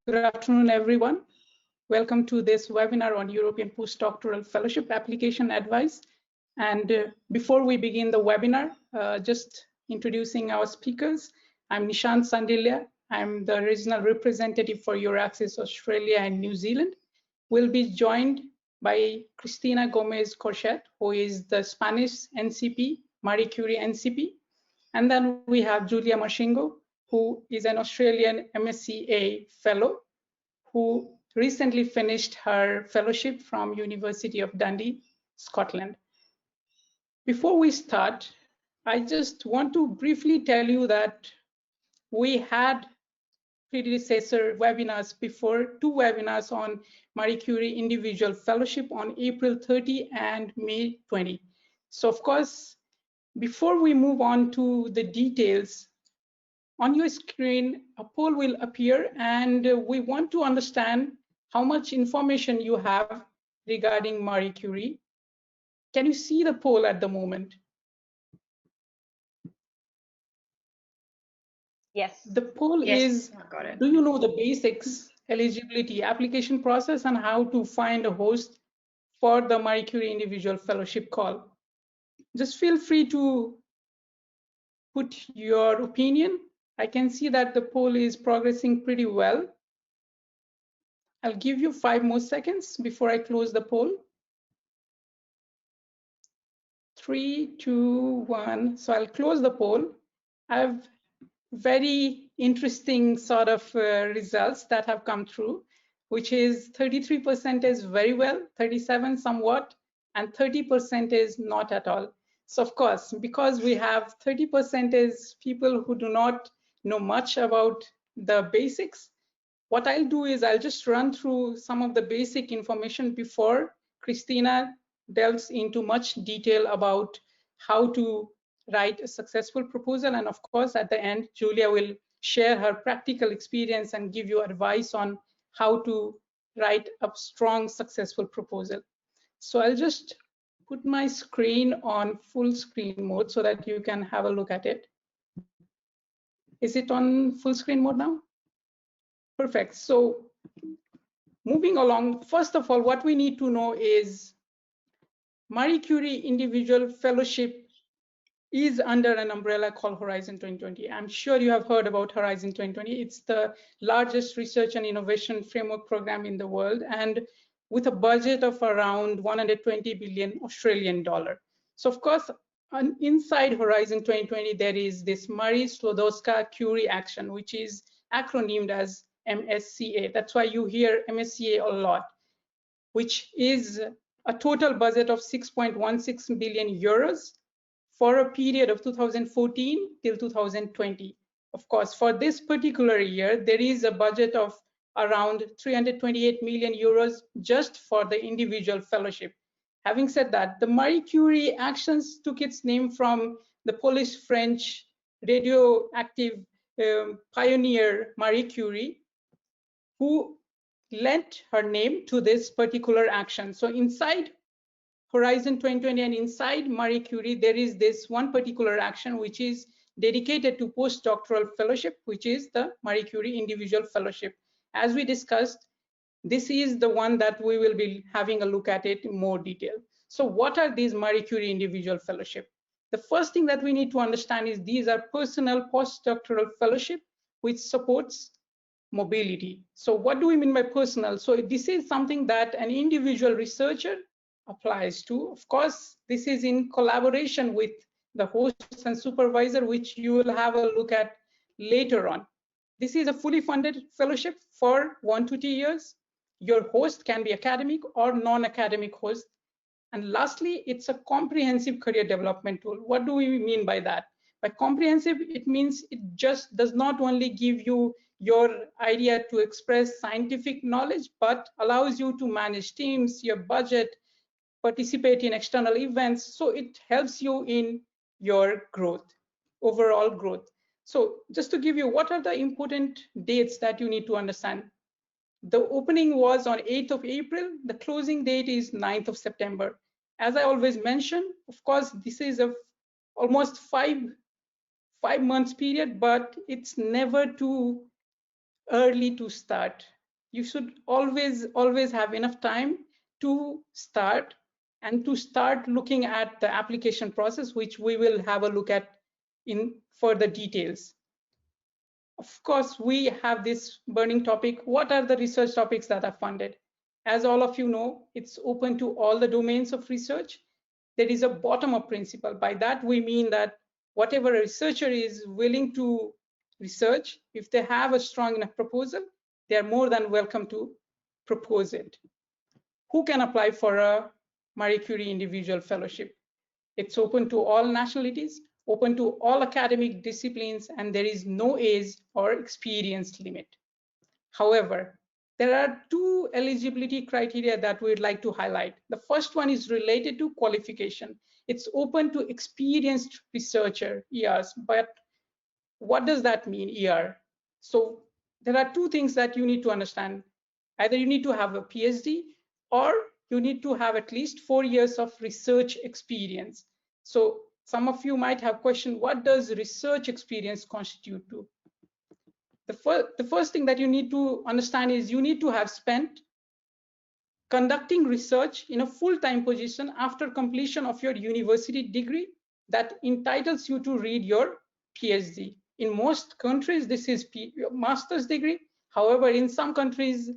Good afternoon, everyone. Welcome to this webinar on European Postdoctoral Fellowship Application Advice. And before we begin the webinar, just introducing our speakers. I'm Nishant Shandilya. I'm the regional representative for EURAXESS Australia and New Zealand. We'll be joined by Cristina Gómez Corchete, who is the Spanish NCP, Marie Curie NCP. And then we have Julia Marchingo, who is an Australian MSCA fellow, who recently finished her fellowship from University of Dundee, Scotland. Before we start, I just want to briefly tell you that we had predecessor webinars before, 2 webinars on Marie Curie Individual Fellowship on April 30 and May 20. So of course, before we move on to the details, on your screen, a poll will appear, and we want to understand how much information you have regarding Marie Curie. Can you see the poll at the moment? Yes. The poll is, do you know the basics, eligibility, application process, and how to find a host for the Marie Curie Individual Fellowship call? Just feel free to put your opinion. I can see that the poll is progressing pretty well. I'll give you 5 more seconds before I close the poll. 3, 2, 1. So I'll close the poll. I have very interesting sort of results that have come through, which is 33% is very well, 37 somewhat, and 30% is not at all. So of course, because we have 30% is people who do not know much about the basics, what I'll do is I'll just run through some of the basic information before Cristina delves into much detail about how to write a successful proposal. And of course, at the end, Julia will share her practical experience and give you advice on how to write a strong, successful proposal. So I'll just put my screen on full screen mode so that you can have a look at it. Is it on full screen mode now? Perfect. So moving along, first of all, what we need to know is Marie Curie Individual Fellowship is under an umbrella called Horizon 2020. I'm sure you have heard about Horizon 2020. It's the largest research and innovation framework program in the world, and with a budget of around 120 billion Australian dollar. So of course, inside Horizon 2020, there is this Marie Sklodowska-Curie action, which is acronymed as MSCA. That's why you hear MSCA a lot, which is a total budget of 6.16 billion euros for a period of 2014 till 2020. Of course, for this particular year, there is a budget of around 328 million euros just for the individual fellowship. Having said that, the Marie Curie actions took its name from the Polish-French radioactive pioneer Marie Curie, who lent her name to this particular action. So inside Horizon 2020 and inside Marie Curie, there is this one particular action which is dedicated to postdoctoral fellowship, which is the Marie Curie Individual Fellowship. As we discussed, this is the one that we will be having a look at it in more detail. So what are these Marie Curie Individual Fellowship? The first thing that we need to understand is these are personal postdoctoral fellowship which supports mobility. So what do we mean by personal? So this is something that an individual researcher applies to. Of course, this is in collaboration with the host and supervisor, which you will have a look at later on. This is a fully funded fellowship for 1 to 2 years. Your host can be academic or non-academic host. And lastly, it's a comprehensive career development tool. What do we mean by that? By comprehensive, it means it just does not only give you your idea to express scientific knowledge, but allows you to manage teams, your budget, participate in external events. So it helps you in your growth, overall growth. So just to give you, what are the important dates that you need to understand? The opening was on 8th of April. The closing date is 9th of September. As I always mention, of course, this is a almost five months period, but it's never too early to start. you should always have enough time to start looking at the application process, which we will have a look at in further details. Of course, we have this burning topic. What are the research topics that are funded? As all of you know, it's open to all the domains of research. There is a bottom-up principle. By that, we mean that whatever a researcher is willing to research, if they have a strong enough proposal, they are more than welcome to propose it. Who can apply for a Marie Curie Individual Fellowship? It's open to all nationalities, open to all academic disciplines, and there is no age or experience limit. However, there are two eligibility criteria that we'd like to highlight. The first one is related to qualification. It's open to experienced researcher, ERs, but what does that mean, ER? So there are two things that you need to understand. Either you need to have a PhD or you need to have at least 4 years of research experience. So some of you might have questioned, what does research experience constitute to? The first thing that you need to understand is you need to have spent conducting research in a full-time position after completion of your university degree that entitles you to read your PhD. In most countries, this is master's degree. However, in some countries,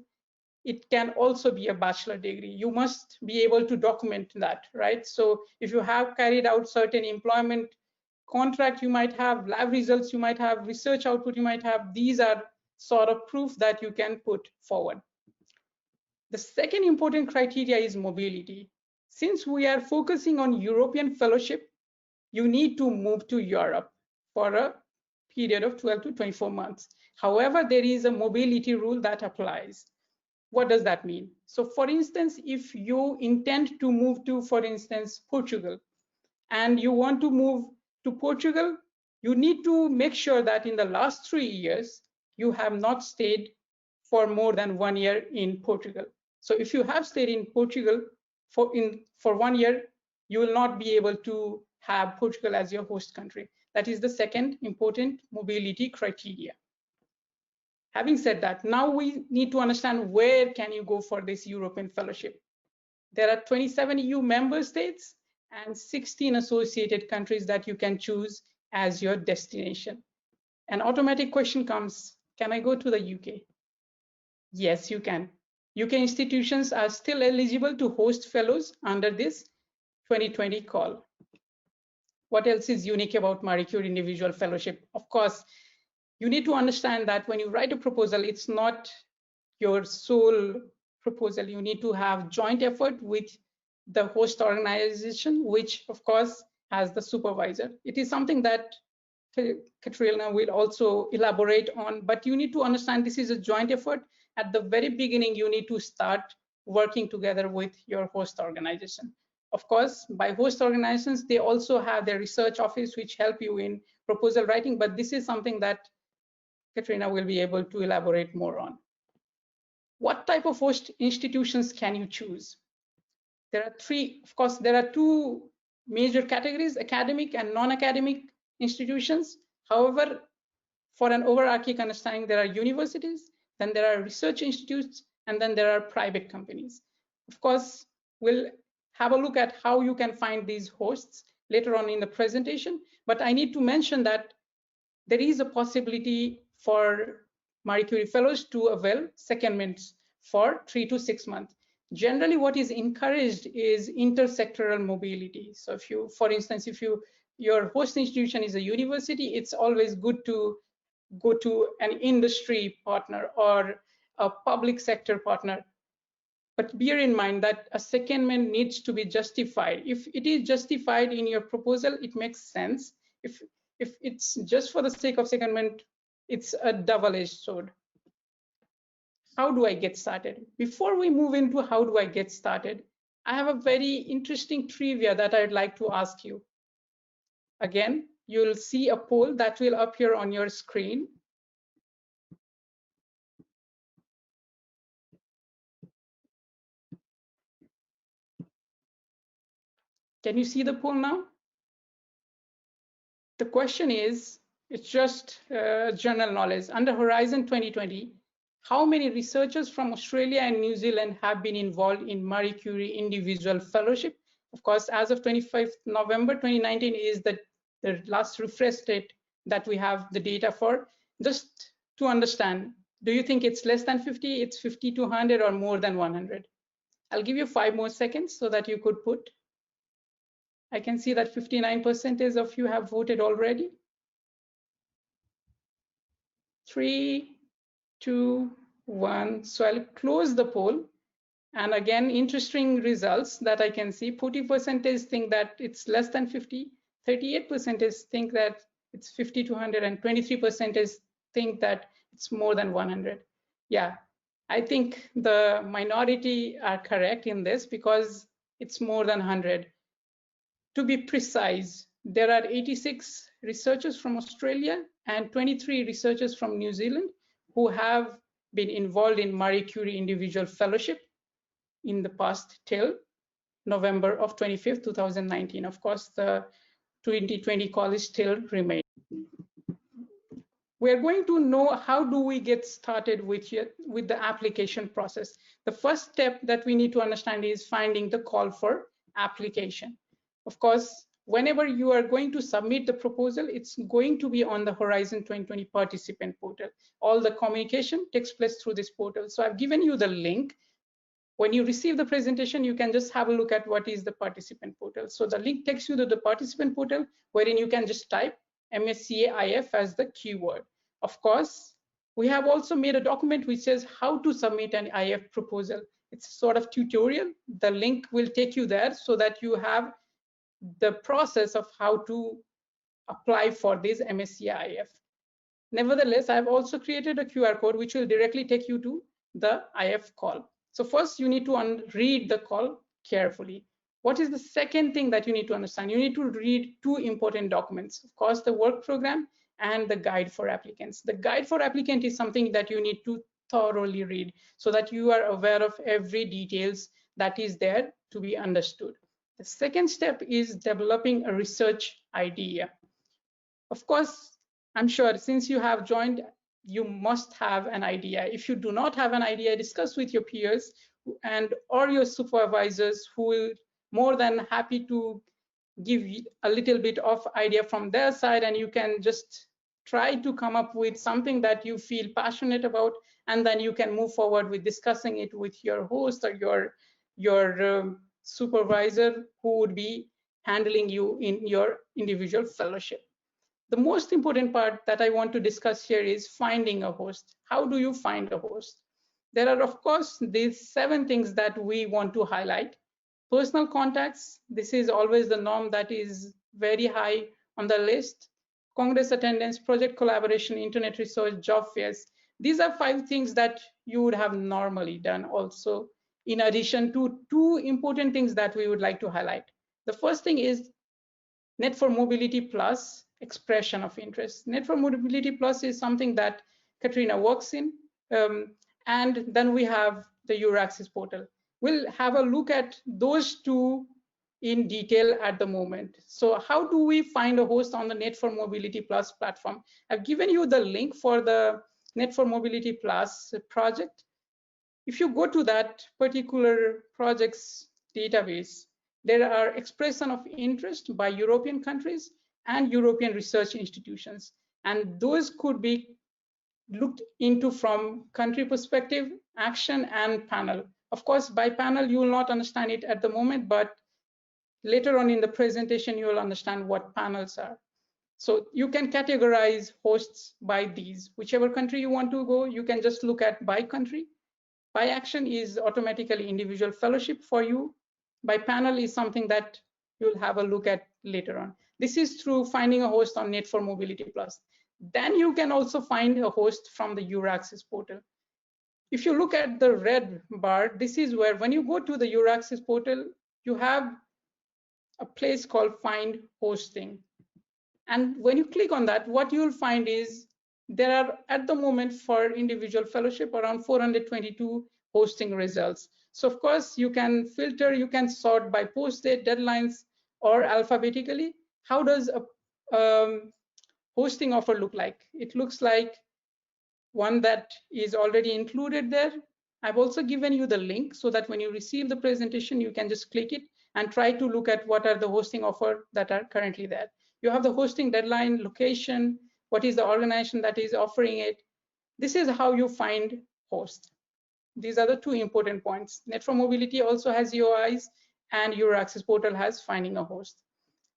it can also be a bachelor degree. You must be able to document that, right? So if you have carried out certain employment contract, you might have lab results, you might have research output, you might have, these are sort of proof that you can put forward. The second important criteria is mobility. Since we are focusing on European fellowship, you need to move to Europe for a period of 12 to 24 months. However, there is a mobility rule that applies. What does that mean? So for instance, if you intend to move to, for instance, Portugal, and you want to move to Portugal, you need to make sure that in the last 3 years, you have not stayed for more than 1 year in Portugal. So if you have stayed in Portugal for 1 year, you will not be able to have Portugal as your host country. That is the second important mobility criteria. Having said that, now we need to understand where can you go for this European fellowship. There are 27 EU member states and 16 associated countries that you can choose as your destination. An automatic question comes, can I go to the UK? Yes, you can. UK institutions are still eligible to host fellows under this 2020 call. What else is unique about Marie Curie Individual Fellowship? Of course, you need to understand that when you write a proposal, it's not your sole proposal. You need to have joint effort with the host organization, which of course has the supervisor. It is something that Katrina will also elaborate on, but you need to understand this is a joint effort. At the very beginning, you need to start working together with your host organization. Of course, by host organizations, they also have their research office, which help you in proposal writing, but this is something that Katrina will be able to elaborate more on. What type of host institutions can you choose? There are three, of course, there are two major categories, academic and non-academic institutions. However, for an overarching understanding, there are universities, then there are research institutes, and then there are private companies. Of course, we'll have a look at how you can find these hosts later on in the presentation, but I need to mention that there is a possibility for Marie Curie Fellows to avail secondments for 3 to 6 months. Generally, what is encouraged is intersectoral mobility. So if you, for instance, if your host institution is a university, it's always good to go to an industry partner or a public sector partner. But bear in mind that a secondment needs to be justified. If it is justified in your proposal, it makes sense. If it's just for the sake of secondment, it's a double-edged sword. How do I get started? Before we move into how do I get started, I have a very interesting trivia that I'd like to ask you. Again, you'll see a poll that will appear on your screen. Can you see the poll now? The question is, it's just general knowledge. Under Horizon 2020, how many researchers from Australia and New Zealand have been involved in Marie Curie Individual Fellowship. Of course, as of 25th November 2019 is the last refresh date that we have the data for. Just to understand, do you think it's less than 50, it's 50 to 100, or more than 100? I'll give you 5 more seconds so that you could put. I can see that 59% of you have voted already. 3, 2, 1. So I'll close the poll. And again, interesting results that I can see. 40% think that it's less than 50. 38% think that it's 50 to 100, and 23% think that it's more than 100. Yeah, I think the minority are correct in this because it's more than 100. To be precise, there are 86 researchers from Australia and 23 researchers from New Zealand who have been involved in Marie Curie Individual Fellowship in the past till November of 25th, 2019. Of course, the 2020 call is still remaining. We're going to know how do we get started with the application process. The first step that we need to understand is finding the call for application. Of course, whenever you are going to submit the proposal, it's going to be on the Horizon 2020 participant portal. All the communication takes place through this portal. So I've given you the link. When you receive the presentation, you can just have a look at what is the participant portal. So the link takes you to the participant portal, wherein you can just type MSCA-IF as the keyword. Of course, we have also made a document which says how to submit an IF proposal. It's a sort of tutorial. The link will take you there so that you have the process of how to apply for this MSCA-IF. Nevertheless, I've also created a QR code which will directly take you to the IF call. So first you need to read the call carefully. What is the second thing that you need to understand? You need to read 2 important documents. Of course, the work program and the guide for applicants. The guide for applicant is something that you need to thoroughly read so that you are aware of every details that is there to be understood. The second step is developing a research idea. Of course, I'm sure since you have joined, you must have an idea. If you do not have an idea, discuss with your peers and or your supervisors, who will more than happy to give you a little bit of idea from their side, and you can just try to come up with something that you feel passionate about, and then you can move forward with discussing it with your host or your supervisor who would be handling you in your individual fellowship. The most important part that I want to discuss here is finding a host. How do you find a host? There are, of course, these 7 things that we want to highlight. Personal contacts, this is always the norm that is very high on the list. Congress attendance, project collaboration, internet research, job fairs. These are 5 things that you would have normally done also, in addition to 2 important things that we would like to highlight. The first thing is Net for Mobility Plus expression of interest. Net for Mobility Plus is something that Katrina works in. And then we have the EURAXESS portal. We'll have a look at those 2 in detail at the moment. So how do we find a host on the Net for Mobility Plus platform? I've given you the link for the Net for Mobility Plus project. If you go to that particular project's database, there are expression of interest by European countries and European research institutions. And those could be looked into from country perspective, action, and panel. Of course, by panel, you will not understand it at the moment, but later on in the presentation, you will understand what panels are. So you can categorize hosts by these. Whichever country you want to go, you can just look at by country. By action is automatically individual fellowship for you. By panel is something that you'll have a look at later on. This is through finding a host on Net for Mobility Plus. Then you can also find a host from the EURAXESS portal. If you look at the red bar, this is where when you go to the EURAXESS portal, you have a place called Find Hosting. And when you click on that, what you'll find is there are at the moment for individual fellowship around 422 hosting results. So of course you can filter, you can sort by post date, deadlines, or alphabetically. How does a hosting offer look like? It looks like one that is already included there. I've also given you the link so that when you receive the presentation, you can just click it and try to look at what are the hosting offers that are currently there. You have the hosting deadline, location, what is the organization that is offering it. This is how you find hosts. These are the two important points. Net4Mobility also has UIs, and EURAXESS portal has finding a host.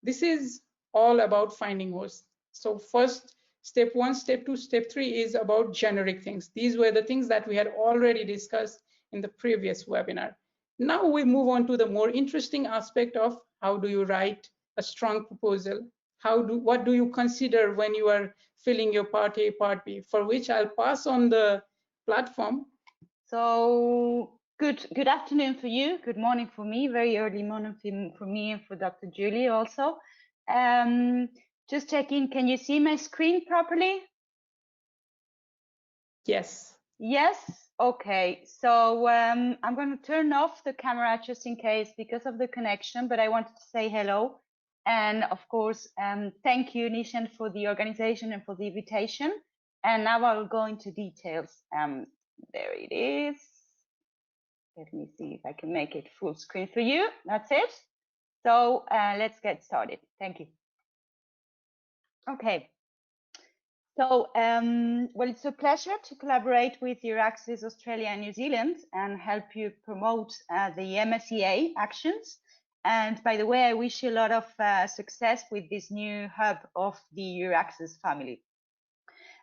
This is all about finding hosts. So first, step 1, step 2, step 3 is about generic things. These were the things that we had already discussed in the previous webinar. Now we move on to the more interesting aspect of how do you write a strong proposal? What do you consider when you are filling your part A, part B, for which I'll pass on the platform. So good afternoon for you, good morning for me, very early morning for me and for Dr. Julie also. Just checking, can you see my screen properly? Yes. Yes, okay. So I'm going to turn off the camera just in case because of the connection, but I wanted to say hello. And of course, thank you, Nishant, for the organization and for the invitation. And now I'll go into details. There it is. Let me see if I can make it full screen for you. That's it. So let's get started. Thank you. Okay. So, well, it's a pleasure to collaborate with EURAXESS Australia and New Zealand and help you promote the MSCA actions. And by the way, I wish you a lot of success with this new hub of the EURAXESS family.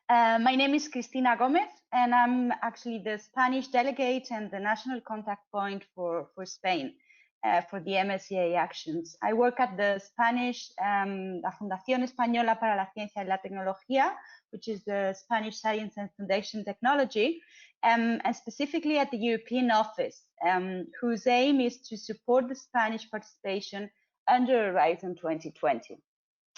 My name is Cristina Gómez, and I'm actually the Spanish delegate and the national contact point for Spain for the MSCA actions. I work at the Spanish, la Fundación Española para la Ciencia y la Tecnología, which is the Spanish Science and Foundation Technology, and specifically at the European office, whose aim is to support the Spanish participation under Horizon 2020.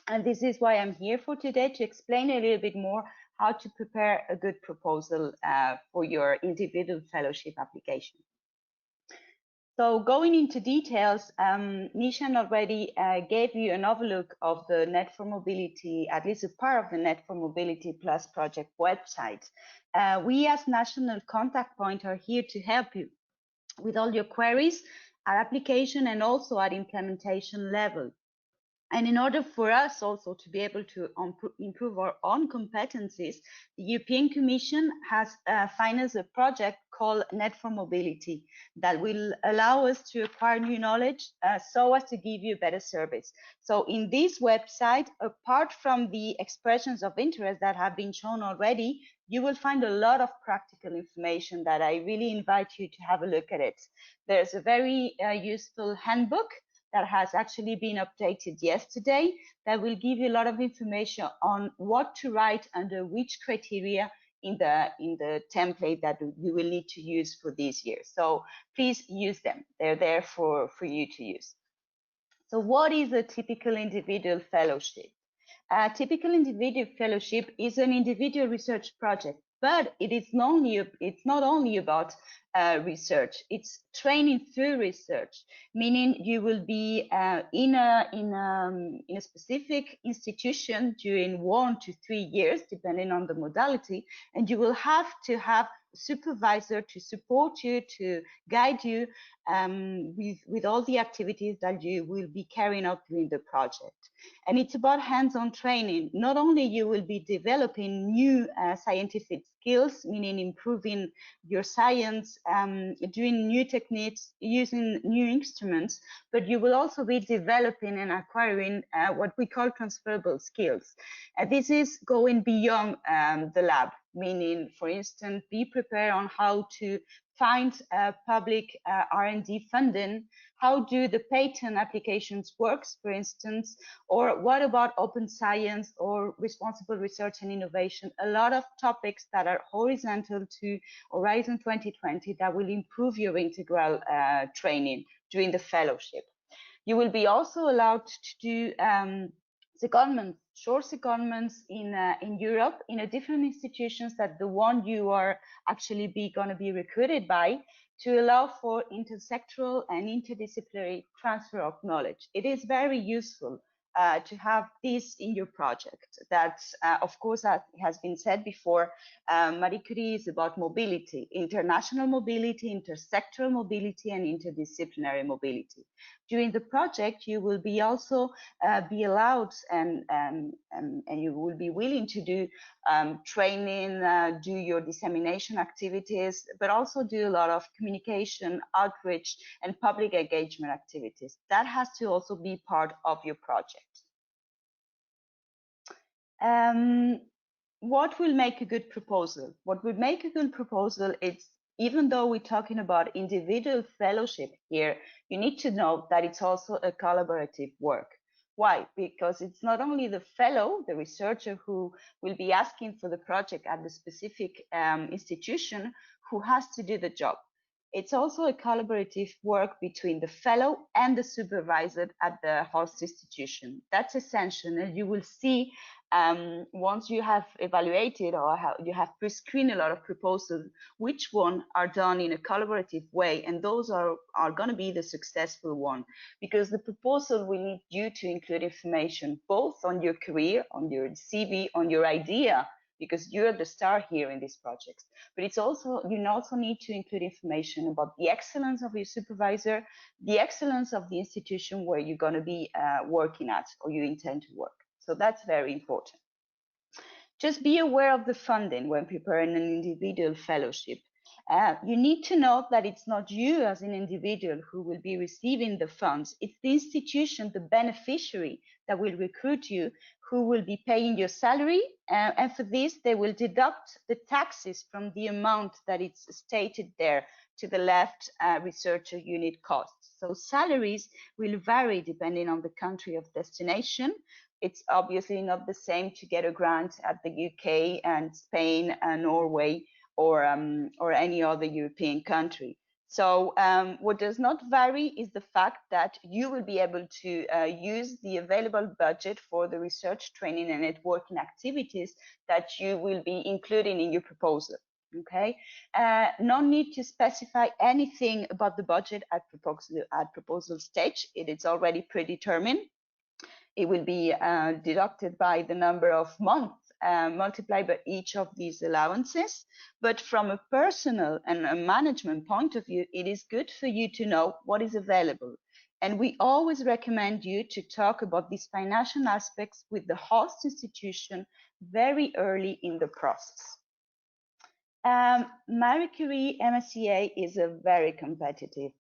And this is why I'm here for today, to explain a little bit more how to prepare a good proposal for your individual fellowship application. So going into details, Nishant already gave you an overview of the Net4Mobility, at least a part of the Net4Mobility Plus project website. We as national contact point are here to help you with all your queries at application and also at implementation level. And in order for us also to be able to improve our own competencies, the European Commission has financed a project called Net4Mobility that will allow us to acquire new knowledge so as to give you better service. So in this website, apart from the expressions of interest that have been shown already, you will find a lot of practical information that I really invite you to have a look at it. There's a very useful handbook that has actually been updated yesterday that will give you a lot of information on what to write under which criteria in the template that you will need to use for this year. So please use them. They're there for you to use. So what is a typical individual fellowship? A typical individual fellowship is an individual research project, but it's not only about research. It's training through research, meaning you will be in a specific institution during 1 to 3 years, depending on the modality, and you will have to have a supervisor to support you, to guide you with all the activities that you will be carrying out during the project. And it's about hands-on training. Not only you will be developing new scientific skills, meaning improving your science, doing new techniques, using new instruments, but you will also be developing and acquiring what we call transferable skills. This is going beyond the lab, meaning, for instance, be prepared on how to find public R&D funding, how do the patent applications works, for instance, or what about open science or responsible research and innovation, a lot of topics that are horizontal to Horizon 2020 that will improve your integral training during the fellowship. You will be also allowed to do secondments, short secondments in Europe in a different institutions that the one you are actually going to be recruited by, to allow for intersectoral and interdisciplinary transfer of knowledge. It is very useful to have this in your project. That, of course, as has been said before, Marie Curie is about mobility, international mobility, intersectoral mobility, and interdisciplinary mobility. During the project, you will be also be allowed and you will be willing to do training, do your dissemination activities, but also do a lot of communication, outreach, and public engagement activities. That has to also be part of your project. What will make a good proposal? What would make a good proposal is, even though we're talking about individual fellowship here, you need to know that it's also a collaborative work. Why? Because it's not only the fellow, the researcher who will be asking for the project at the specific institution who has to do the job. It's also a collaborative work between the fellow and the supervisor at the host institution. That's essential, and you will see once you have evaluated or you have pre-screened a lot of proposals, which one are done in a collaborative way, and those are going to be the successful one, because the proposal will need you to include information both on your career, on your CV, on your idea, because you're the star here in this project. But it's also, you also need to include information about the excellence of your supervisor, the excellence of the institution where you're going to be working at or you intend to work. So that's very important. Just be aware of the funding when preparing an individual fellowship. You need to know that it's not you as an individual who will be receiving the funds. It's the institution, the beneficiary that will recruit you, who will be paying your salary. And for this, they will deduct the taxes from the amount that it's stated there to the left, researcher unit costs. So salaries will vary depending on the country of destination. It's obviously not the same to get a grant at the UK and Spain and Norway or any other European country. So what does not vary is the fact that you will be able to use the available budget for the research, training, and networking activities that you will be including in your proposal. Okay, no need to specify anything about the budget at proposal stage. It is already predetermined. It will be deducted by the number of months multiplied by each of these allowances. But from a personal and a management point of view, it is good for you to know what is available. And we always recommend you to talk about these financial aspects with the host institution very early in the process. Marie Curie MSCA is a very competitive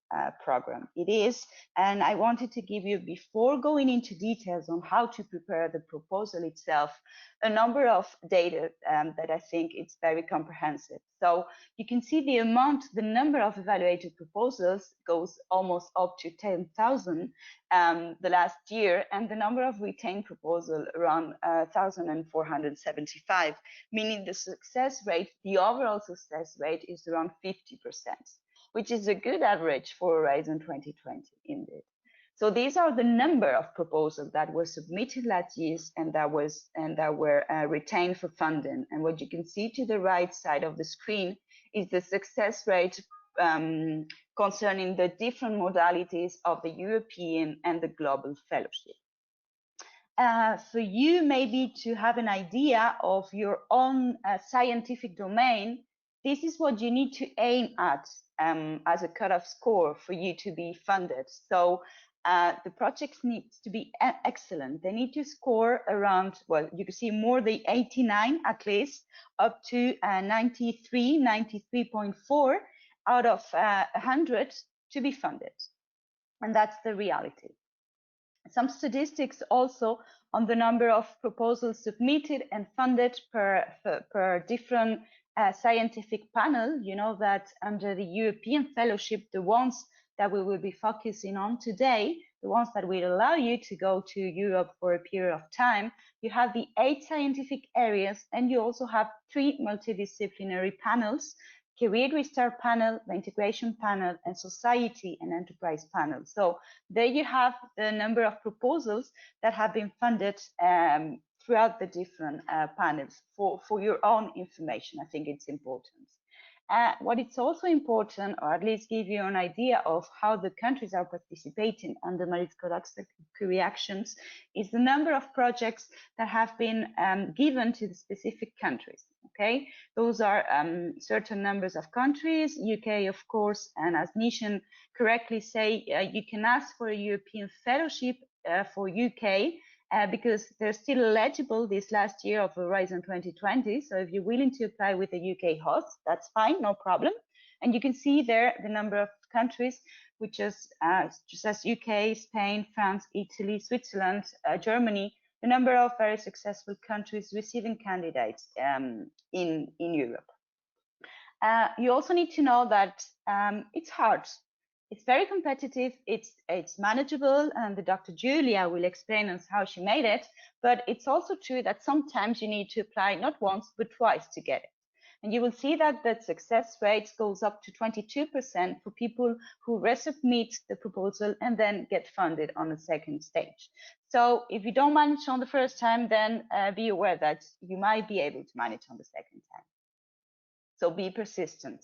program. It is, and I wanted to give you, before going into details on how to prepare the proposal itself, a number of data that I think it's very comprehensive. So you can see the amount, the number of evaluated proposals goes almost up to 10,000 the last year, and the number of retained proposals around 1,475, meaning the success rate, the overall success rate is around 50%, which is a good average for Horizon 2020 indeed. So these are the number of proposals that were submitted last year and that were retained for funding. And what you can see to the right side of the screen is the success rate concerning the different modalities of the European and the global fellowship. For you maybe to have an idea of your own scientific domain, this is what you need to aim at as a cutoff score for you to be funded. So the projects needs to be excellent. They need to score around, well, you can see more than 89 at least, up to 93, 93.4 out of 100 to be funded. And that's the reality. Some statistics also on the number of proposals submitted and funded per different scientific panel. You know that under the European Fellowship, the ones that we will be focusing on today, the ones that will allow you to go to Europe for a period of time, you have the 8 scientific areas, and you also have 3 multidisciplinary panels: Career Restart panel, the Integration panel, and Society and Enterprise panel. So there you have the number of proposals that have been funded throughout the different panels for your own information. I think it's important. What it's also important, or at least give you an idea of how the countries are participating on the Sklodowska-Curie actions, is the number of projects that have been given to the specific countries. Okay, those are certain numbers of countries, UK of course, and as Nishant correctly say, you can ask for a European fellowship for UK because they're still eligible this last year of Horizon 2020. So if you're willing to apply with a UK host, that's fine, no problem. And you can see there the number of countries, which is just as UK, Spain, France, Italy, Switzerland, Germany, the number of very successful countries receiving candidates in Europe. You also need to know that it's hard. It's very competitive, it's manageable, and the Dr. Julia will explain us how she made it, but it's also true that sometimes you need to apply not once, but twice to get it. And you will see that the success rate goes up to 22% for people who resubmit the proposal and then get funded on the second stage. So if you don't manage on the first time, then be aware that you might be able to manage on the second time. So be persistent.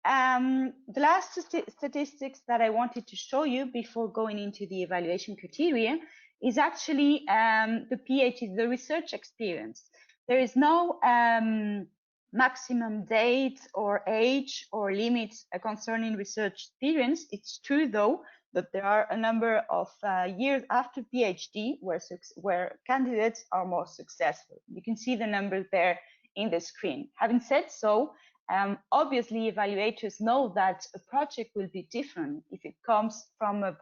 The last statistics that I wanted to show you before going into the evaluation criteria is actually the PhD, the research experience. There is no maximum date or age or limits concerning research experience. It's true though that there are a number of years after PhD where candidates are more successful. You can see the numbers there in the screen. Having said so, obviously, evaluators know that a project will be different if it comes from a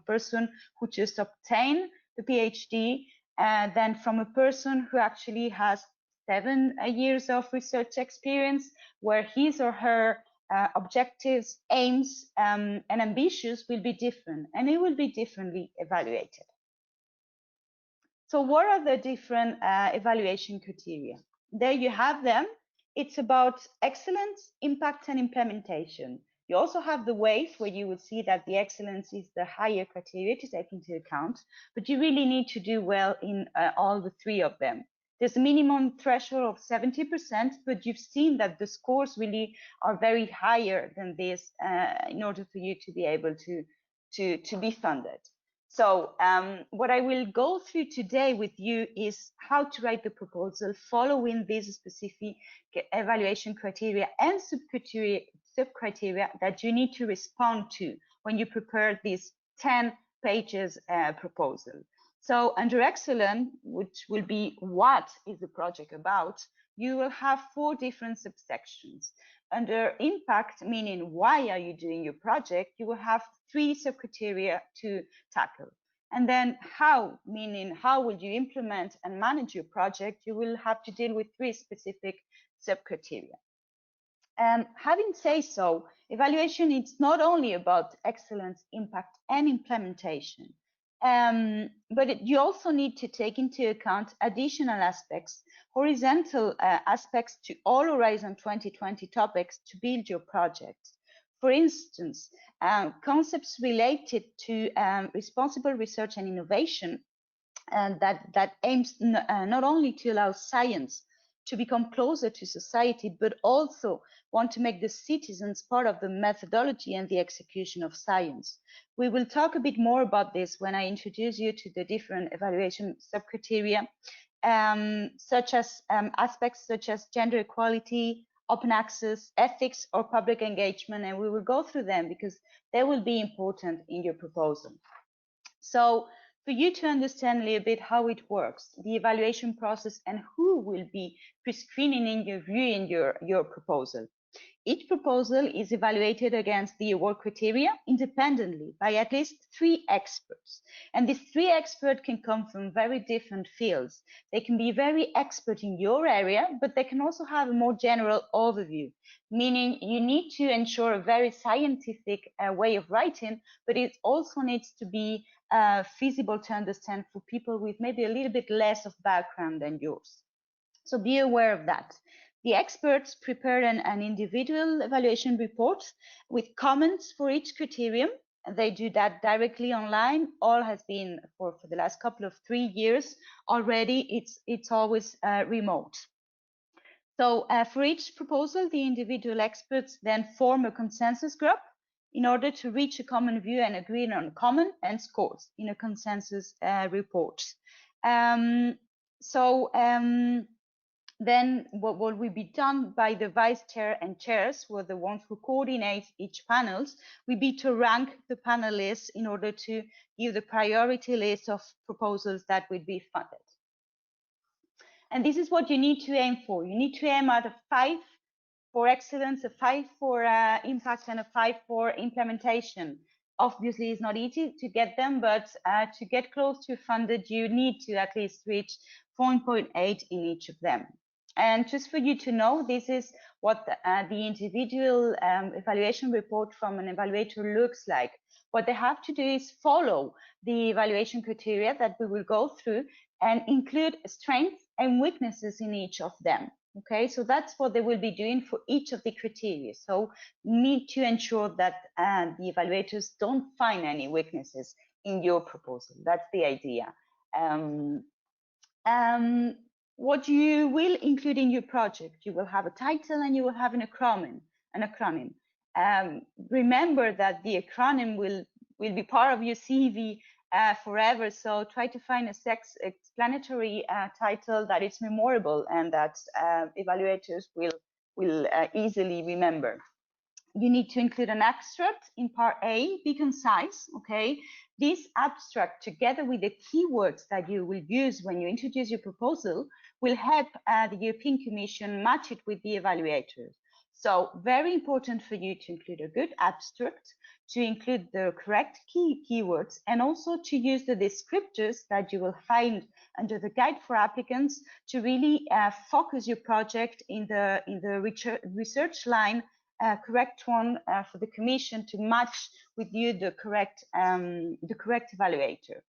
person who just obtained the PhD than from a person who actually has 7 years of research experience, where his or her objectives, aims, and ambitions will be different, and it will be differently evaluated. So what are the different evaluation criteria? There you have them. It's about excellence, impact, and implementation. You also have the weight, where you will see that the excellence is the higher criteria to take into account, but you really need to do well in all the 3 of them. There's a minimum threshold of 70%, but you've seen that the scores really are very higher than this in order for you to be able to be funded. So what I will go through today with you is how to write the proposal following these specific evaluation criteria and sub-criteria that you need to respond to when you prepare this 10 pages proposal. So under excellent, which will be what is the project about, you will have 4 different subsections. Under impact, meaning why are you doing your project, you will have 3 sub-criteria to tackle. And then how, meaning how will you implement and manage your project, you will have to deal with 3 specific sub-criteria. Having said so, evaluation is not only about excellence, impact, and implementation, but you also need to take into account additional aspects, horizontal aspects to all Horizon 2020 topics to build your project. For instance, concepts related to responsible research and innovation, and that aims not only to allow science to become closer to society, but also want to make the citizens part of the methodology and the execution of science. We will talk a bit more about this when I introduce you to the different evaluation sub-criteria, such as aspects such as gender equality, open access, ethics, or public engagement, and we will go through them because they will be important in your proposal. So for you to understand a little bit how it works, the evaluation process, and who will be pre-screening in your reviewing your proposal. Each proposal is evaluated against the award criteria independently by at least 3 experts. And these 3 experts can come from very different fields. They can be very expert in your area, but they can also have a more general overview, meaning you need to ensure a very scientific way of writing, but it also needs to be feasible to understand for people with maybe a little bit less of background than yours. So be aware of that. The experts prepared an individual evaluation report with comments for each criterion. They do that directly online. All has been for the last couple of 3 years already. It's always remote. So for each proposal, the individual experts then form a consensus group in order to reach a common view and agree on common and scores in a consensus report. Then what will be done by the vice chair and chairs, who are the ones who coordinate each panels, will be to rank the panelists in order to give the priority list of proposals that will be funded. And this is what you need to aim for. You need to aim at a 5 for excellence, a 5 for impact, and a 5 for implementation. Obviously, it's not easy to get them, but to get close to funded, you need to at least reach 4.8 in each of them. And just for you to know, this is what the individual evaluation report from an evaluator looks like. What they have to do is follow the evaluation criteria that we will go through and include strengths and weaknesses in each of them. Okay, so that's what they will be doing for each of the criteria. So need to ensure that the evaluators don't find any weaknesses in your proposal. That's the idea. What you will include in your project, you will have a title and you will have an acronym. Remember that the acronym will be part of your CV forever, so try to find a self-explanatory title that is memorable and that evaluators will easily remember. You need to include an abstract in part A, be concise, okay? This abstract, together with the keywords that you will use when you introduce your proposal, will help the European Commission match it with the evaluators. So very important for you to include a good abstract, to include the correct keywords, and also to use the descriptors that you will find under the guide for applicants to really focus your project in the research line, correct one for the Commission to match with you the correct evaluator.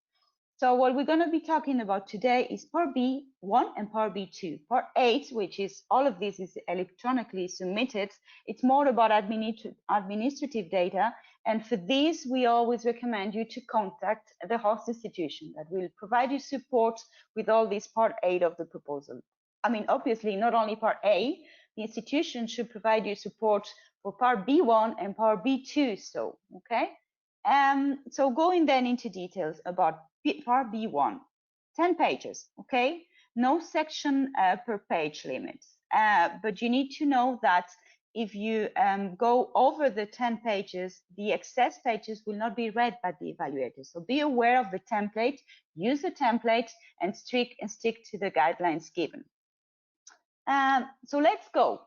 So what we're going to be talking about today is part B1 and part B2. Part 8, which is all of this is electronically submitted, it's more about administrative data. And for this, we always recommend you to contact the host institution that will provide you support with all this part 8 of the proposal. I mean, obviously, not only part A, the institution should provide you support for part B1 and part B2. So, okay. So going then into details about part B1, 10 pages, okay? No section per page limits, but you need to know that if you go over the 10 pages, the excess pages will not be read by the evaluator. So be aware of the template, use the template, and stick to the guidelines given. So let's go.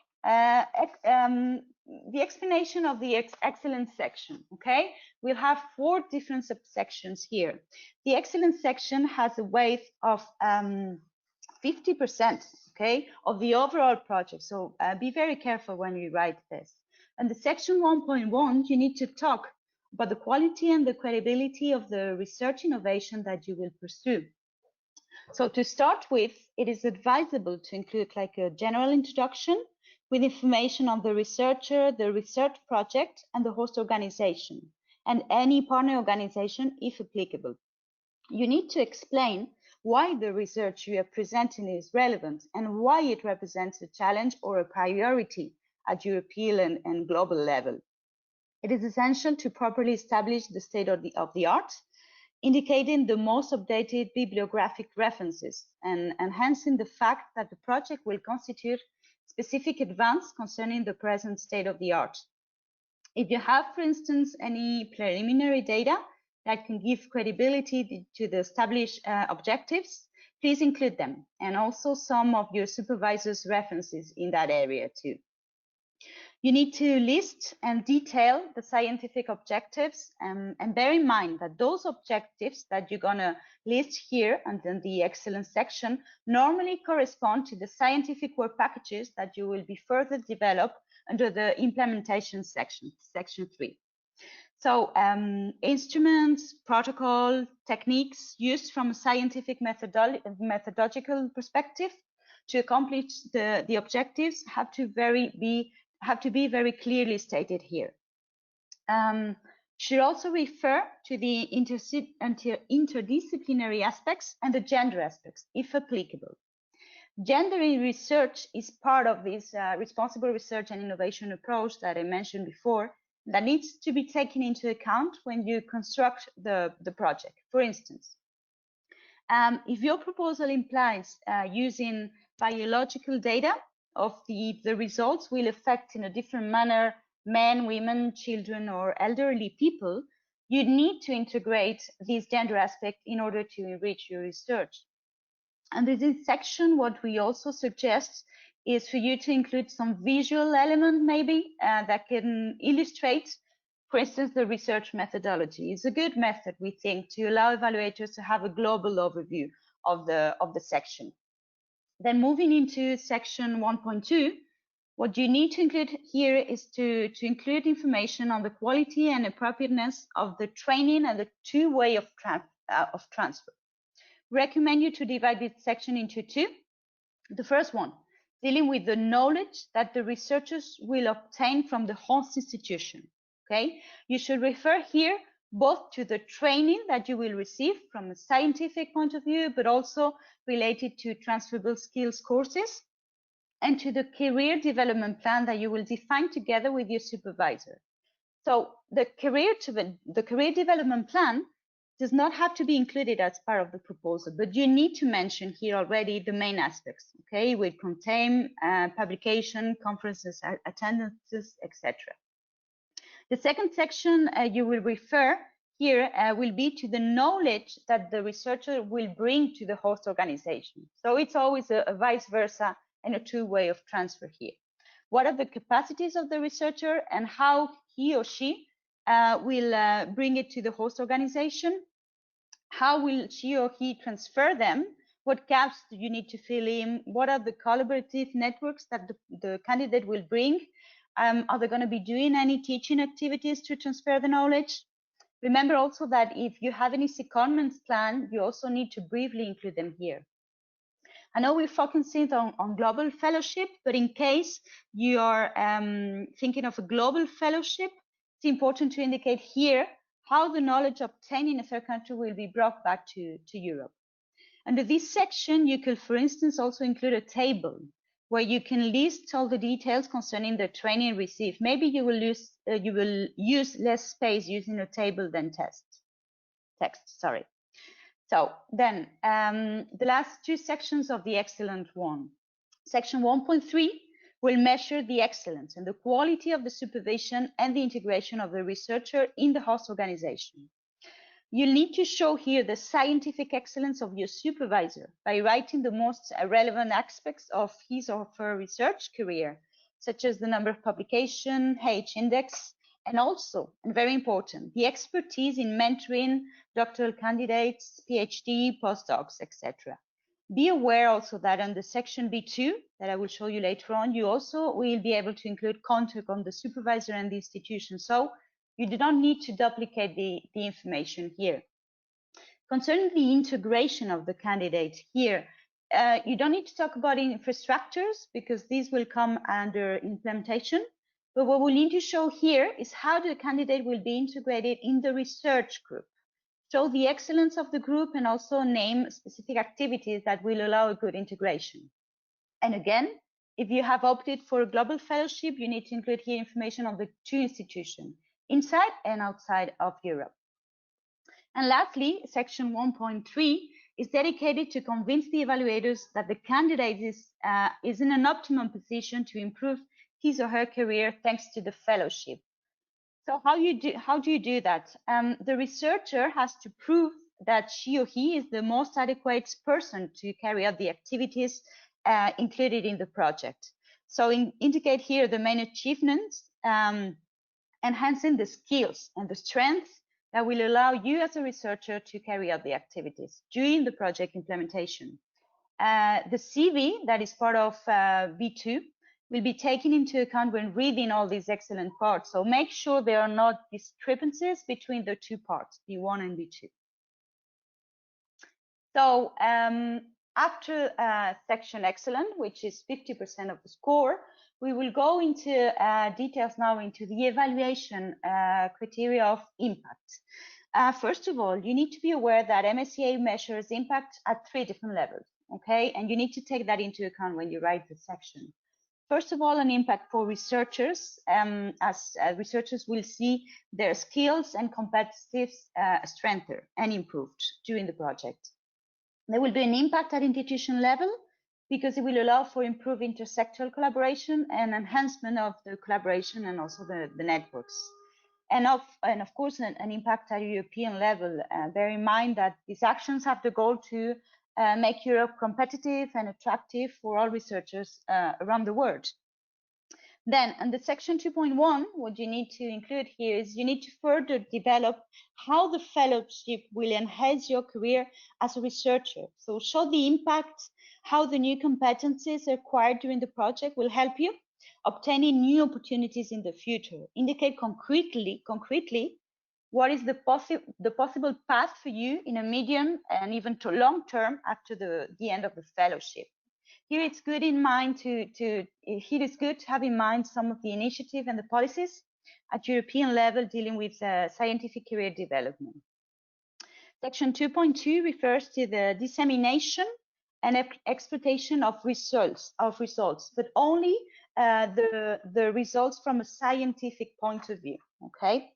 The explanation of the excellence section, okay? We'll have 4 different subsections here. The excellence section has a weight of 50%, okay, of the overall project. So be very careful when you write this. And the section 1.1, you need to talk about the quality and the credibility of the research innovation that you will pursue. So to start with, it is advisable to include like a general introduction with information on the researcher, the research project, and the host organization, and any partner organization if applicable. You need to explain why the research you are presenting is relevant and why it represents a challenge or a priority at European and global level. It is essential to properly establish the state of the art, indicating the most updated bibliographic references and enhancing the fact that the project will constitute specific advance concerning the present state of the art. If you have, for instance, any preliminary data that can give credibility to the established objectives, please include them, and also some of your supervisor's references in that area too. You need to list and detail the scientific objectives, and bear in mind that those objectives that you're gonna list here under the excellence section normally correspond to the scientific work packages that you will be further developed under the implementation section, section 3. So instruments, protocol, techniques used from a scientific methodological perspective to accomplish the objectives have to be very clearly stated here. Should also refer to the interdisciplinary aspects and the gender aspects, if applicable. Gender in research is part of this responsible research and innovation approach that I mentioned before that needs to be taken into account when you construct the project. For instance, if your proposal implies using biological data of the results will affect in a different manner men, women, children, or elderly people, you need to integrate this gender aspect in order to enrich your research. And in this section, what we also suggest is for you to include some visual element maybe that can illustrate, for instance, the research methodology. It's a good method, we think, to allow evaluators to have a global overview of the section. Then moving into section 1.2, what you need to include here is to include information on the quality and appropriateness of the training and the two-way of transfer. Recommend you to divide this section into two. The first one, dealing with the knowledge that the researchers will obtain from the host institution. Okay, you should refer here both to the training that you will receive from a scientific point of view, but also related to transferable skills courses, and to the career development plan that you will define together with your supervisor. So the career development plan does not have to be included as part of the proposal, but you need to mention here already the main aspects, okay? It will contain publication, conferences, attendances, etc. The second section you will refer here will be to the knowledge that the researcher will bring to the host organization. So it's always a vice versa and a two-way of transfer here. What are the capacities of the researcher and how he or she will bring it to the host organization? How will she or he transfer them? What gaps do you need to fill in? What are the collaborative networks that the candidate will bring? Are they going to be doing any teaching activities to transfer the knowledge? Remember also that if you have any secondments planned, you also need to briefly include them here. I know we're focusing on global fellowship, but in case you are thinking of a global fellowship, it's important to indicate here how the knowledge obtained in a third country will be brought back to Europe. Under this section, you could, for instance, also include a table where you can list all the details concerning the training received. Maybe you will use less space using a table than text. Sorry. So then the last two sections of the excellent one. Section 1.3 will measure the excellence and the quality of the supervision and the integration of the researcher in the host organization. You'll need to show here the scientific excellence of your supervisor by writing the most relevant aspects of his or her research career, such as the number of publications, H index, and also, and very important, the expertise in mentoring doctoral candidates, PhD, postdocs, etc. Be aware also that under section B2, that I will show you later on, you also will be able to include contact on the supervisor and the institution. So you do not need to duplicate the information here. Concerning the integration of the candidate here, you don't need to talk about infrastructures because these will come under implementation. But what we need to show here is how the candidate will be integrated in the research group. Show the excellence of the group and also name specific activities that will allow a good integration. And again, if you have opted for a global fellowship, you need to include here information on the two institutions, inside and outside of Europe. And lastly, section 1.3 is dedicated to convince the evaluators that the candidate is in an optimum position to improve his or her career thanks to the fellowship. So how do you do that? The researcher has to prove that she or he is the most adequate person to carry out the activities included in the project. So indicate here the main achievements, enhancing the skills and the strengths that will allow you as a researcher to carry out the activities during the project implementation. The CV that is part of B2 will be taken into account when reading all these excellent parts. So make sure there are not discrepancies between the two parts, B1 and B2. So after section excellent, which is 50% of the score, we will go into details now into the evaluation criteria of impact. First of all, you need to be aware that MSCA measures impact at 3 different levels. okay? And you need to take that into account when you write the section. First of all, an impact for researchers, as researchers will see their skills and competitiveness strengthened and improved during the project. There will be an impact at institution level because it will allow for improved intersectoral collaboration and enhancement of the collaboration and also the networks. And of course, an impact at European level. Bear in mind that these actions have the goal to make Europe competitive and attractive for all researchers around the world. Then, under section 2.1, what you need to include here is you need to further develop how the fellowship will enhance your career as a researcher. So show the impact, how the new competencies acquired during the project will help you obtaining new opportunities in the future. Indicate concretely what is the possible path for you in a medium and even to long term after the end of the fellowship. Here it's good in mind to have in mind some of the initiative and the policies at European level dealing with scientific career development. Section 2.2 refers to the dissemination and exploitation of results, but only the results from a scientific point of view, okay?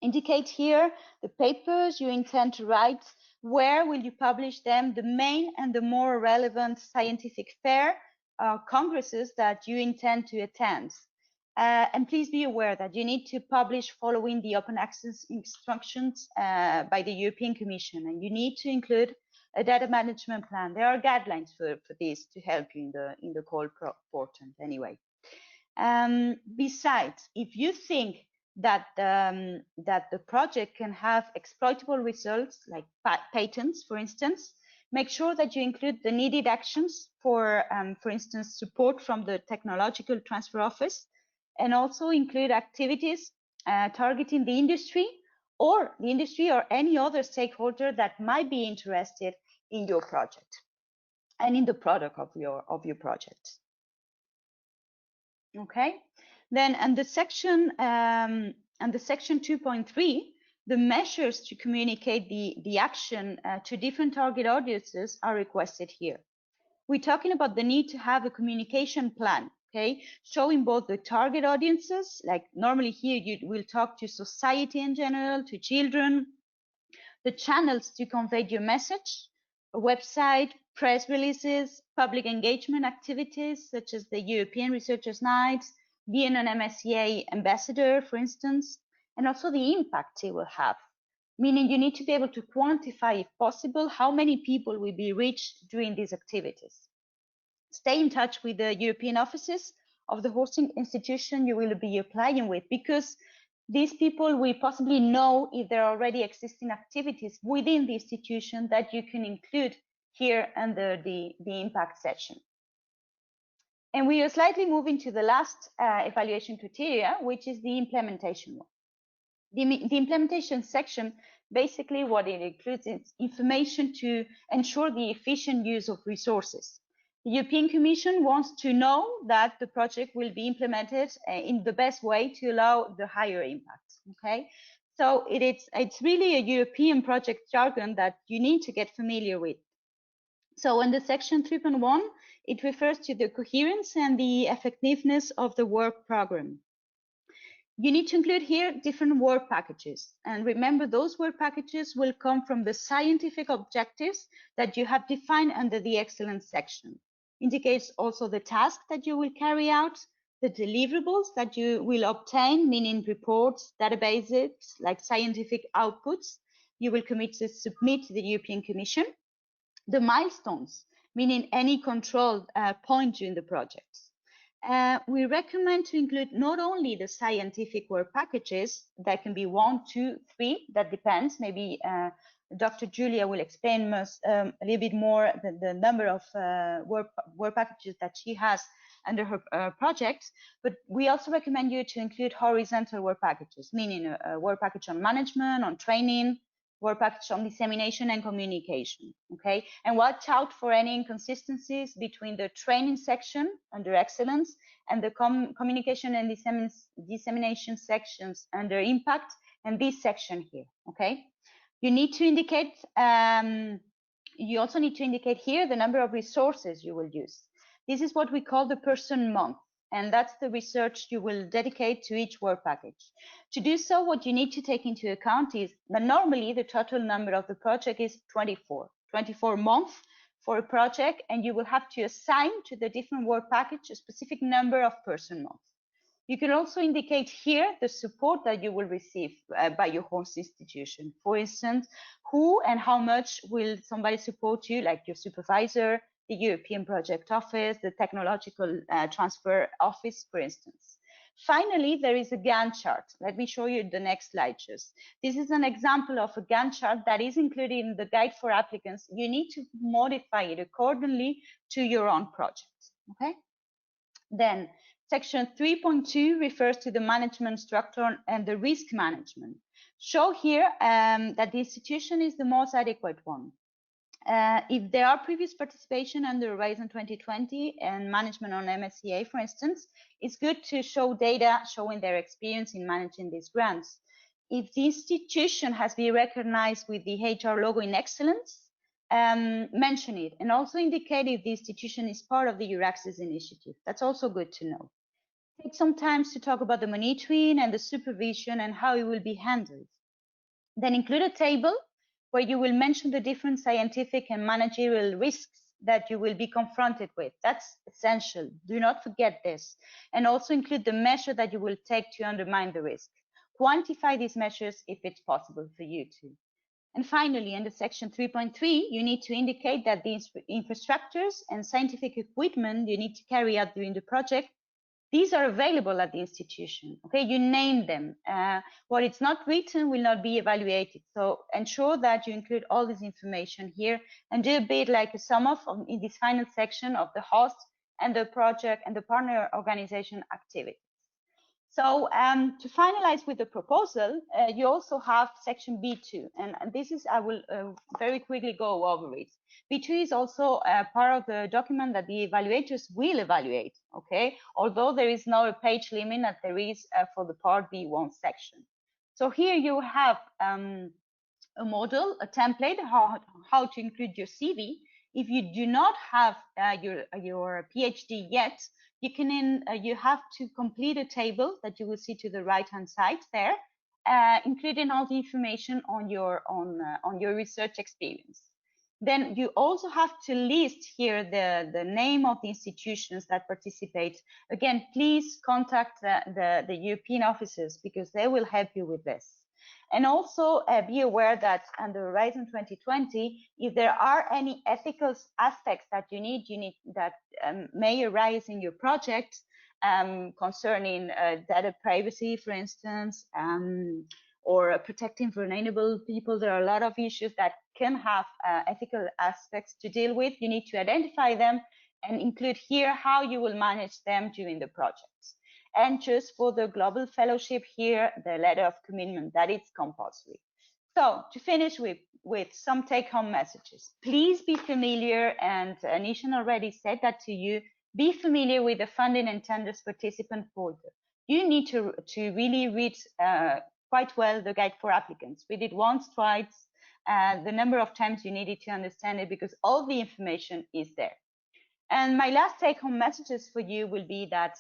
Indicate here the papers you intend to write, where will you publish them, the main and the more relevant scientific fair congresses that you intend to attend. And please be aware that you need to publish following the open access instructions by the European Commission, and you need to include a data management plan. There are guidelines for this to help you in the call portal anyway. Besides, if you think that the project can have exploitable results like patents, for instance, make sure that you include the needed actions for instance, support from the Technological Transfer Office, and also include activities targeting the industry or any other stakeholder that might be interested in your project and in the product of your project. Okay. Then under section 2.3, the measures to communicate the action to different target audiences are requested here. We're talking about the need to have a communication plan, okay, showing both the target audiences, like normally here you will talk to society in general, to children, the channels to convey your message, a website, press releases, public engagement activities such as the European Researchers' Nights, being an MSCA ambassador, for instance, and also the impact it will have, meaning you need to be able to quantify, if possible, how many people will be reached during these activities. Stay in touch with the European offices of the hosting institution you will be applying with, because these people will possibly know if there are already existing activities within the institution that you can include here under the impact section. And we are slightly moving to the last evaluation criteria, which is the implementation one. The implementation section, basically what it includes is information to ensure the efficient use of resources. The European Commission wants to know that the project will be implemented in the best way to allow the higher impact, okay? So it's really a European project jargon that you need to get familiar with. So under section 3.1, it refers to the coherence and the effectiveness of the work program. You need to include here different work packages. And remember, those work packages will come from the scientific objectives that you have defined under the excellence section. Indicates also the task that you will carry out, the deliverables that you will obtain, meaning reports, databases, like scientific outputs you will commit to submit to the European Commission, the milestones, meaning any control point during the project. We recommend to include not only the scientific work packages, that can be 1, 2, 3, that depends. Maybe Dr. Julia will explain a little bit more the number of work packages that she has under her project, but we also recommend you to include horizontal work packages, meaning a work package on management, on training, work package on dissemination and communication, okay? And watch out for any inconsistencies between the training section under excellence and the communication and dissemination sections under impact and this section here, okay? You need to indicate You also need to indicate here the number of resources you will use. This is what we call the person month, and that's the research you will dedicate to each work package. To do so, what you need to take into account is that normally the total number of the project is 24 months for a project, and you will have to assign to the different work package a specific number of person months. You can also indicate here the support that you will receive by your host institution. For instance, who and how much will somebody support you, like your supervisor, the European Project Office, the Technological Transfer Office, for instance. Finally, there is a Gantt chart. Let me show you the next slide just. This is an example of a Gantt chart that is included in the guide for applicants. You need to modify it accordingly to your own project, okay? Then section 3.2 refers to the management structure and the risk management. Show here that the institution is the most adequate one. If there are previous participation under Horizon 2020 and management on MSCA, for instance, it's good to show data showing their experience in managing these grants. If the institution has been recognized with the HR logo in excellence, mention it, and also indicate if the institution is part of the EURAXESS initiative. That's also good to know. Take some time to talk about the monitoring and the supervision and how it will be handled. Then include a table where you will mention the different scientific and managerial risks that you will be confronted with. That's essential. Do not forget this. And also include the measure that you will take to undermine the risk. Quantify these measures if it's possible for you to. And finally, under section 3.3, you need to indicate that the infrastructures and scientific equipment you need to carry out during the project, these are available at the institution, okay? You name them. What it's not written will not be evaluated. So ensure that you include all this information here and do a bit like a sum up in this final section of the host and the project and the partner organization activities. So to finalize with the proposal, you also have section B2, and this is, I will very quickly go over it. B2 is also part of the document that the evaluators will evaluate, okay? Although there is no page limit that there is for the part B1 section. So here you have a model, a template, how to include your CV. If you do not have your PhD yet, you have to complete a table that you will see to the right-hand side there, including all the information on your research experience. Then you also have to list here the name of the institutions that participate. Again, please contact the European offices because they will help you with this. And also be aware that under Horizon 2020, if there are any ethical aspects that you need that may arise in your project concerning data privacy, for instance, or protecting vulnerable people, there are a lot of issues that can have ethical aspects to deal with. You need to identify them and include here how you will manage them during the project. And just for the global fellowship here, the letter of commitment, that it's compulsory. So to finish with some take-home messages, please be familiar, and Nishant already said that to you, be familiar with the funding and tenders participant folder. You need to really read quite well the guide for applicants. Read it once, twice, the number of times you needed to understand it, because all the information is there. And my last take-home messages for you will be that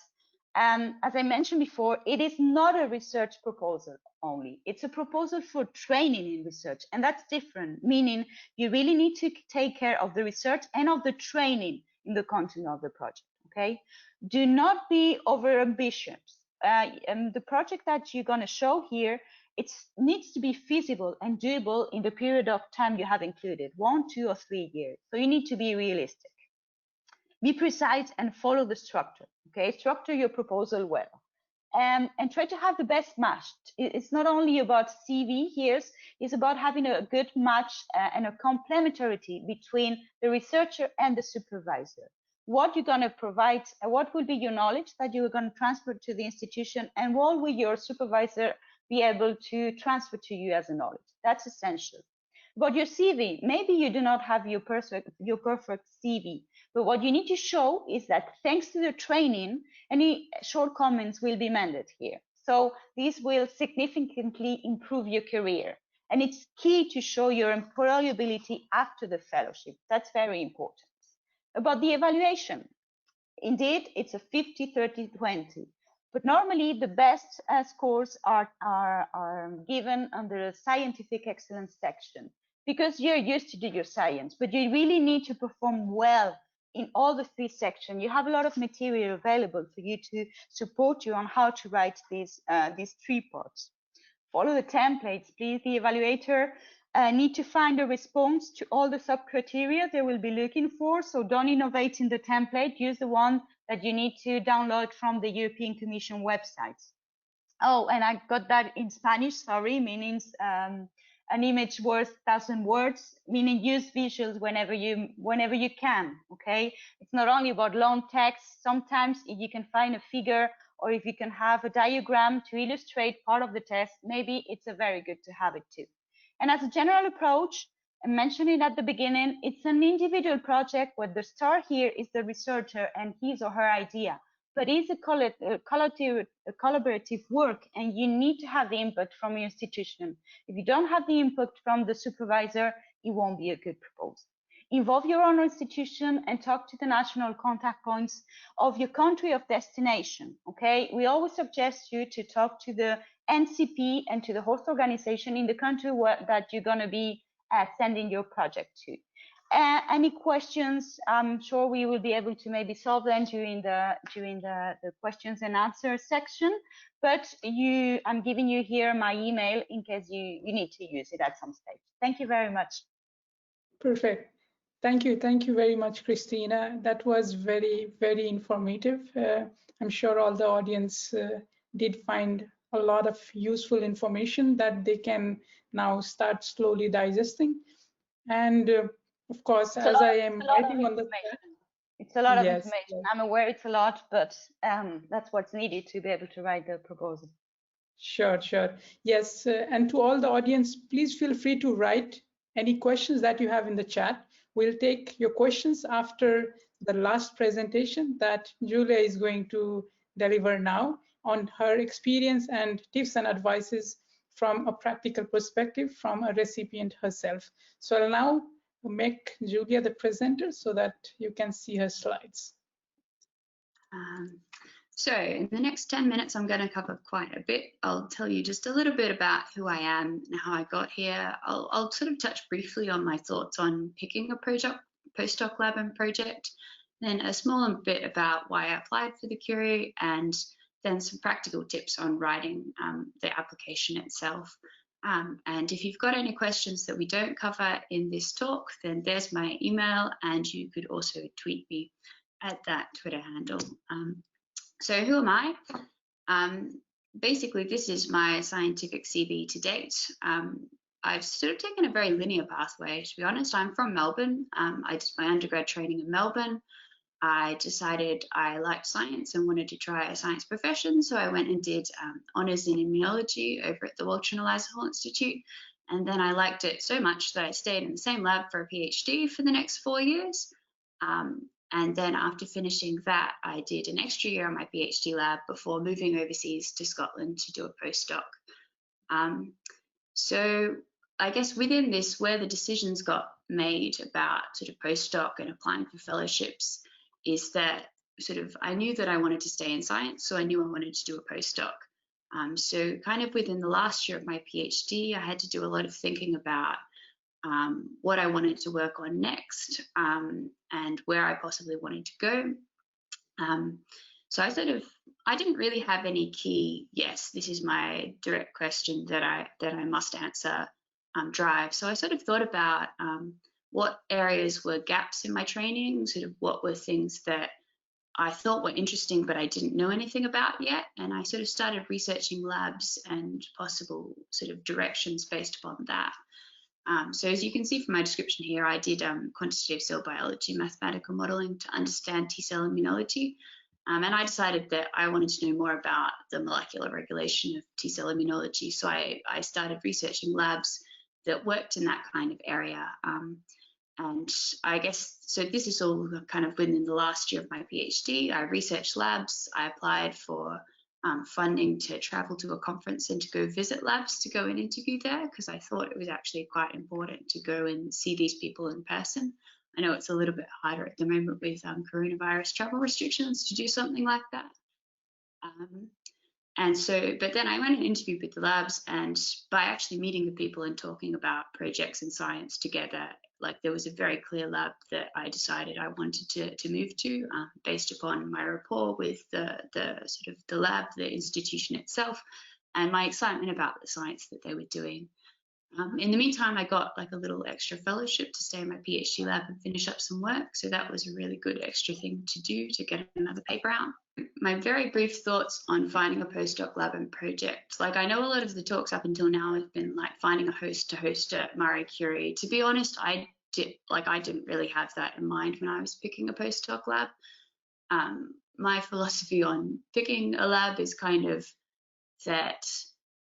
as I mentioned before, it is not a research proposal only. It's a proposal for training in research, and that's different, meaning you really need to take care of the research and of the training in the content of the project, okay? Do not be overambitious. The project that you're gonna show here, it needs to be feasible and doable in the period of time you have included, 1, 2, or 3 years. So you need to be realistic. Be precise and follow the structure, okay? Structure your proposal well. And try to have the best match. It's not only about CV here, it's about having a good match and a complementarity between the researcher and the supervisor. What you're gonna provide, what will be your knowledge that you're gonna transfer to the institution, and what will your supervisor be able to transfer to you as a knowledge? That's essential. About your CV, maybe you do not have your perfect CV, but what you need to show is that thanks to the training, any shortcomings will be mended here. So this will significantly improve your career. And it's key to show your employability after the fellowship. That's very important. About the evaluation, indeed, it's a 50, 30, 20. But normally the best scores are given under the scientific excellence section, because you're used to do your science, but you really need to perform well in all the 3 sections. You have a lot of material available for you to support you on how to write these 3 parts. Follow the templates, please. The evaluator need to find a response to all the sub-criteria they will be looking for. So don't innovate in the template. Use the one that you need to download from the European Commission websites. Oh, and I got that in Spanish, sorry, meaning an image worth 1,000 words, meaning use visuals whenever you can, okay? It's not only about long text. Sometimes if you can find a figure or if you can have a diagram to illustrate part of the test, maybe it's a very good to have it too. And as a general approach, I mentioned it at the beginning, it's an individual project where the star here is the researcher and his or her idea, but it's a collaborative work, and you need to have the input from your institution. If you don't have the input from the supervisor, it won't be a good proposal. Involve your own institution and talk to the national contact points of your country of destination, okay? We always suggest you to talk to the NCP and to the host organization in the country that you're gonna be sending your project to. Any questions? I'm sure we will be able to maybe solve them during the questions and answers section, but I'm giving you here my email in case you need to use it at some stage. Thank you very much. Perfect. Thank you very much, Cristina. That was very, very informative. I'm sure all the audience did find a lot of useful information that they can now start slowly digesting. And of course, as I am writing on the chat, it's a lot of information. I'm aware it's a lot, but that's what's needed to be able to write the proposal. Sure. Yes, and to all the audience, please feel free to write any questions that you have in the chat. We'll take your questions after the last presentation that Julia is going to deliver now on her experience and tips and advices from a practical perspective from a recipient herself. So I'll now make Julia the presenter so that you can see her slides. So in the next 10 minutes, I'm going to cover quite a bit. I'll tell you just a little bit about who I am and how I got here. I'll sort of touch briefly on my thoughts on picking a postdoc lab and project, then a small bit about why I applied for the Curie, and then some practical tips on writing the application itself. And if you've got any questions that we don't cover in this talk, then there's my email, and you could also tweet me at that Twitter handle. So who am I? Basically, this is my scientific CV to date. I've sort of taken a very linear pathway, to be honest. I'm from Melbourne. I did my undergrad training in Melbourne. I decided I liked science and wanted to try a science profession, so I went and did honours in immunology over at the Walter and Eliza Hall Institute, and then I liked it so much that I stayed in the same lab for a PhD for the next 4 years. And then after finishing that, I did an extra year on my PhD lab before moving overseas to Scotland to do a postdoc. So I guess within this, where the decisions got made about sort of postdoc and applying for fellowships is that sort of I knew that I wanted to stay in science, so I knew I wanted to do a postdoc. So kind of within the last year of my PhD, I had to do a lot of thinking about what I wanted to work on next and where I possibly wanted to go. So I didn't really have any key, yes, this is my direct question that I must answer drive. So I sort of thought about what areas were gaps in my training, sort of what were things that I thought were interesting but I didn't know anything about yet, and I sort of started researching labs and possible sort of directions based upon that. So as you can see from my description here, I did quantitative cell biology, mathematical modeling to understand T-cell immunology. And I decided that I wanted to know more about the molecular regulation of T-cell immunology. So I started researching labs that worked in that kind of area. And I guess, so this is all kind of within the last year of my PhD. I researched labs, I applied for funding to travel to a conference and to go visit labs to go and interview there, because I thought it was actually quite important to go and see these people in person. I know it's a little bit harder at the moment with coronavirus travel restrictions to do something like that. And so, but then I went and interviewed with the labs, and by actually meeting the people and talking about projects and science together, like there was a very clear lab that I decided I wanted to move to based upon my rapport with the sort of the lab, the institution itself, and my excitement about the science that they were doing. In the meantime, I got like a little extra fellowship to stay in my PhD lab and finish up some work. So that was a really good extra thing to do to get another paper out. My very brief thoughts on finding a postdoc lab and project. Like I know a lot of the talks up until now have been like finding a host to host at Marie Curie. To be honest, I didn't really have that in mind when I was picking a postdoc lab. My philosophy on picking a lab is kind of that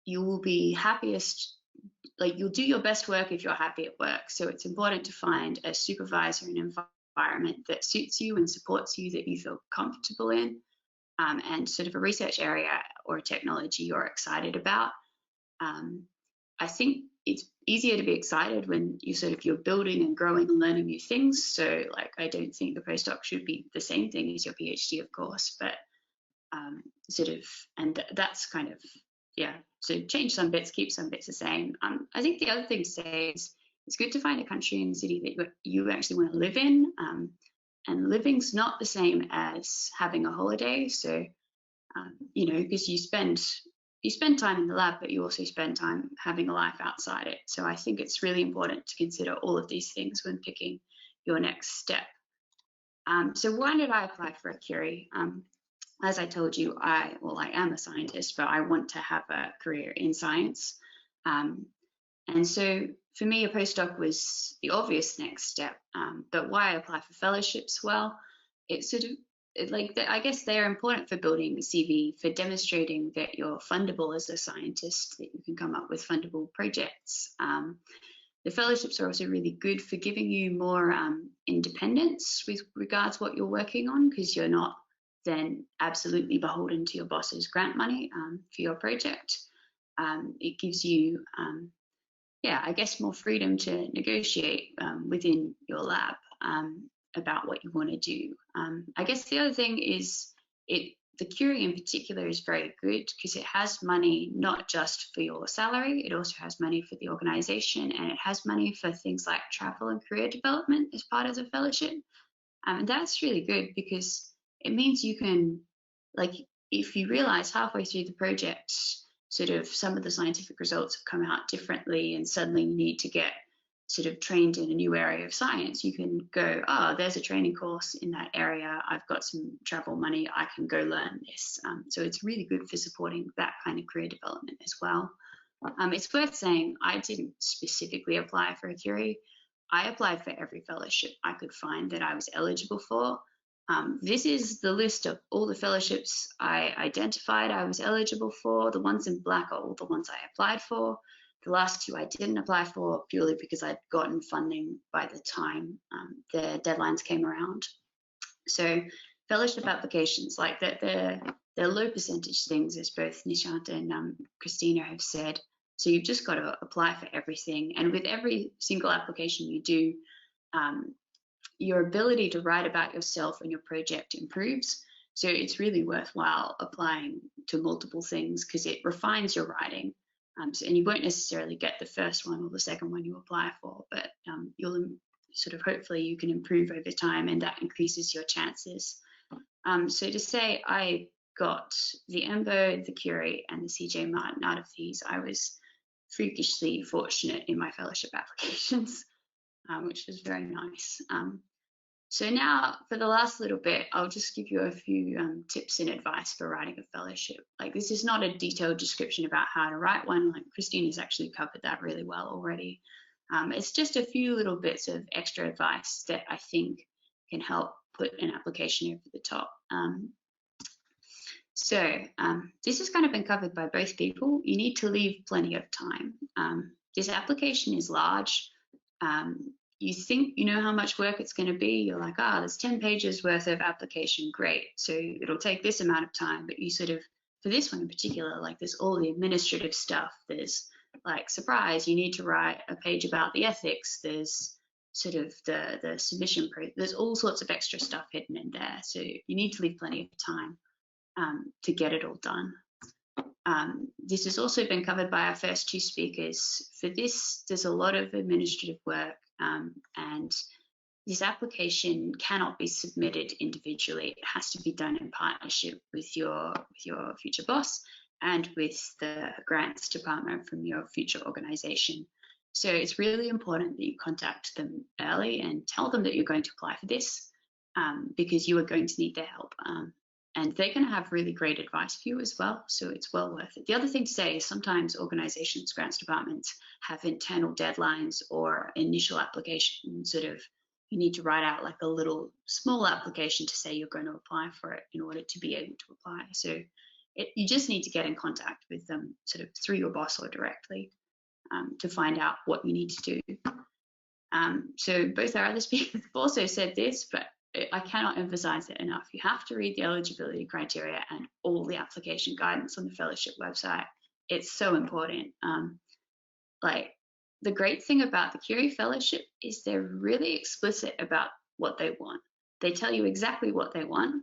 you will be happiest, like you'll do your best work if you're happy at work. So it's important to find a supervisor and environment that suits you and supports you, that you feel comfortable in, and sort of a research area or a technology you're excited about. I think it's easier to be excited when you're building and growing and learning new things. So like, I don't think the postdoc should be the same thing as your PhD, of course, but that's kind of, yeah, so change some bits, keep some bits the same. I think the other thing to say is it's good to find a country and city that you actually want to live in. And living's not the same as having a holiday. So, you know, because you spend time in the lab, but you also spend time having a life outside it. So I think it's really important to consider all of these things when picking your next step. So why did I apply for a Curie? As I told you, I am a scientist, but I want to have a career in science. And so for me, a postdoc was the obvious next step. But why apply for fellowships? Well, it's sort of I guess they're important for building a CV, for demonstrating that you're fundable as a scientist, that you can come up with fundable projects. The fellowships are also really good for giving you more independence with regards to what you're working on, because you're not then absolutely beholden to your boss's grant money for your project. It gives you, I guess, more freedom to negotiate within your lab about what you want to do. I guess the other thing is the Curie in particular is very good because it has money not just for your salary, it also has money for the organization, and it has money for things like travel and career development as part of the fellowship. And that's really good because it means you can, like, if you realize halfway through the project, sort of some of the scientific results have come out differently and suddenly you need to get sort of trained in a new area of science, you can go, oh, there's a training course in that area, I've got some travel money, I can go learn this. So it's really good for supporting that kind of career development as well. It's worth saying I didn't specifically apply for a Curie. I applied for every fellowship I could find that I was eligible for. This is the list of all the fellowships I identified I was eligible for. The ones in black are all the ones I applied for. The last two I didn't apply for purely because I'd gotten funding by the time the deadlines came around. So fellowship applications, like they're low percentage things, as both Nishant and Cristina have said. So you've just got to apply for everything. And with every single application you do, your ability to write about yourself and your project improves. So it's really worthwhile applying to multiple things because it refines your writing. And you won't necessarily get the first one or the second one you apply for, but you'll sort of, hopefully you can improve over time and that increases your chances. So to say I got the EMBO, the Curie and the CJ Martin out of these, I was freakishly fortunate in my fellowship applications, which was very nice. So now for the last little bit, I'll just give you a few tips and advice for writing a fellowship. Like, this is not a detailed description about how to write one, like Cristina's actually covered that really well already. It's just a few little bits of extra advice that I think can help put an application over the top. This has kind of been covered by both people. You need to leave plenty of time. This application is large. You think you know how much work it's going to be. You're like, there's 10 pages worth of application, great. So it'll take this amount of time, but you sort of for this one in particular, like there's all the administrative stuff. There's like, surprise, you need to write a page about the ethics. There's sort of the submission process. There's all sorts of extra stuff hidden in there. So you need to leave plenty of time to get it all done. This has also been covered by our first two speakers. For this, there's a lot of administrative work, and this application cannot be submitted individually. It has to be done in partnership with your future boss and with the grants department from your future organization. So it's really important that you contact them early and tell them that you're going to apply for this, because you are going to need their help. And they're going to have really great advice for you as well, so it's well worth it. The other thing to say is sometimes organizations, grants departments have internal deadlines or initial application sort of, you need to write out like a little small application to say you're going to apply for it in order to be able to apply. So you just need to get in contact with them sort of through your boss or directly to find out what you need to do. So both our other speakers have also said this, but I cannot emphasize it enough. You have to read the eligibility criteria and all the application guidance on the fellowship website. It's so important. Like, the great thing about the Curie Fellowship is they're really explicit about what they want. They tell you exactly what they want.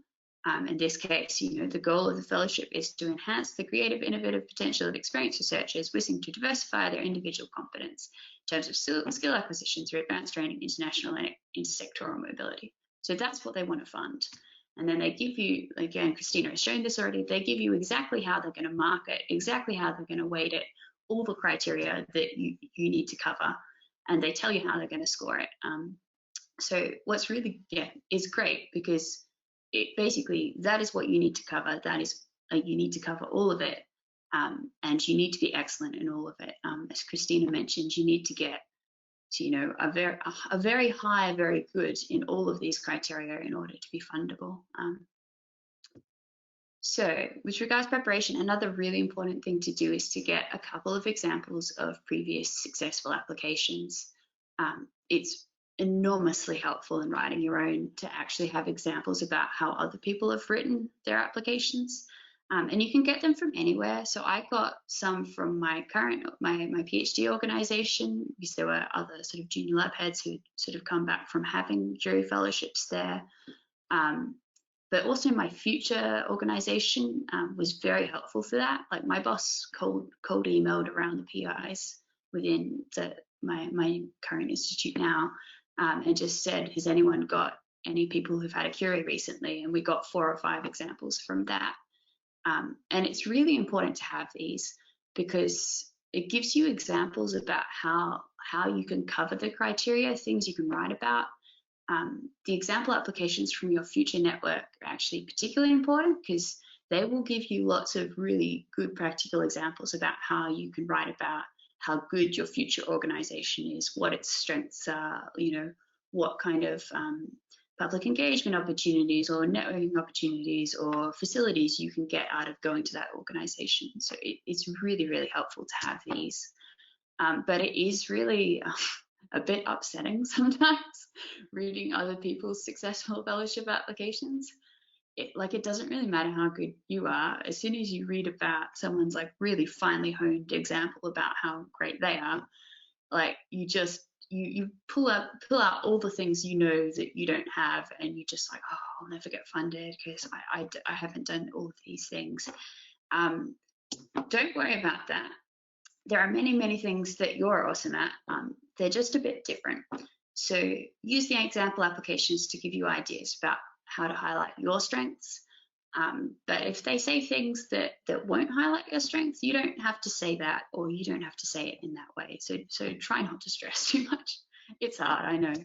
In this case, you know, the goal of the fellowship is to enhance the creative, innovative potential of experienced researchers wishing to diversify their individual competence in terms of skill acquisition through advanced training, international and intersectoral mobility. So that's what they want to fund. And then they give you, again, Cristina has shown this already, they give you exactly how they're going to mark it, exactly how they're going to weight it, all the criteria that you need to cover, and they tell you how they're going to score it. So what's really, is great, because it basically, that is what you need to cover. That is, you need to cover all of it, and you need to be excellent in all of it. As Cristina mentioned, you need to get, you know, a very high, very good in all of these criteria in order to be fundable. So with regards to preparation, another really important thing to do is to get a couple of examples of previous successful applications. It's enormously helpful in writing your own to actually have examples about how other people have written their applications. And you can get them from anywhere. So I got some from my PhD organization, because there were other sort of junior lab heads who sort of come back from having jury fellowships there. But also my future organization was very helpful for that. Like, my boss cold emailed around the PIs within my current institute now, and just said, has anyone got any people who've had a Curie recently? And we got 4 or 5 examples from that. And it's really important to have these, because it gives you examples about how you can cover the criteria, things you can write about. The example applications from your future network are actually particularly important, because they will give you lots of really good practical examples about how you can write about how good your future organization is, what its strengths are, you know, what kind of public engagement opportunities or networking opportunities or facilities you can get out of going to that organization. So it's really, really helpful to have these. But it is really a bit upsetting sometimes reading other people's successful fellowship applications. It doesn't really matter how good you are. As soon as you read about someone's like really finely honed example about how great they are, like you pull out all the things you know that you don't have, and you just like, oh, I'll never get funded because I haven't done all of these things. Don't worry about that. There are many, many things that you're awesome at. They're just a bit different. So use the example applications to give you ideas about how to highlight your strengths. But if they say things that won't highlight your strengths, you don't have to say that, or you don't have to say it in that way. So try not to stress too much. It's hard, I know.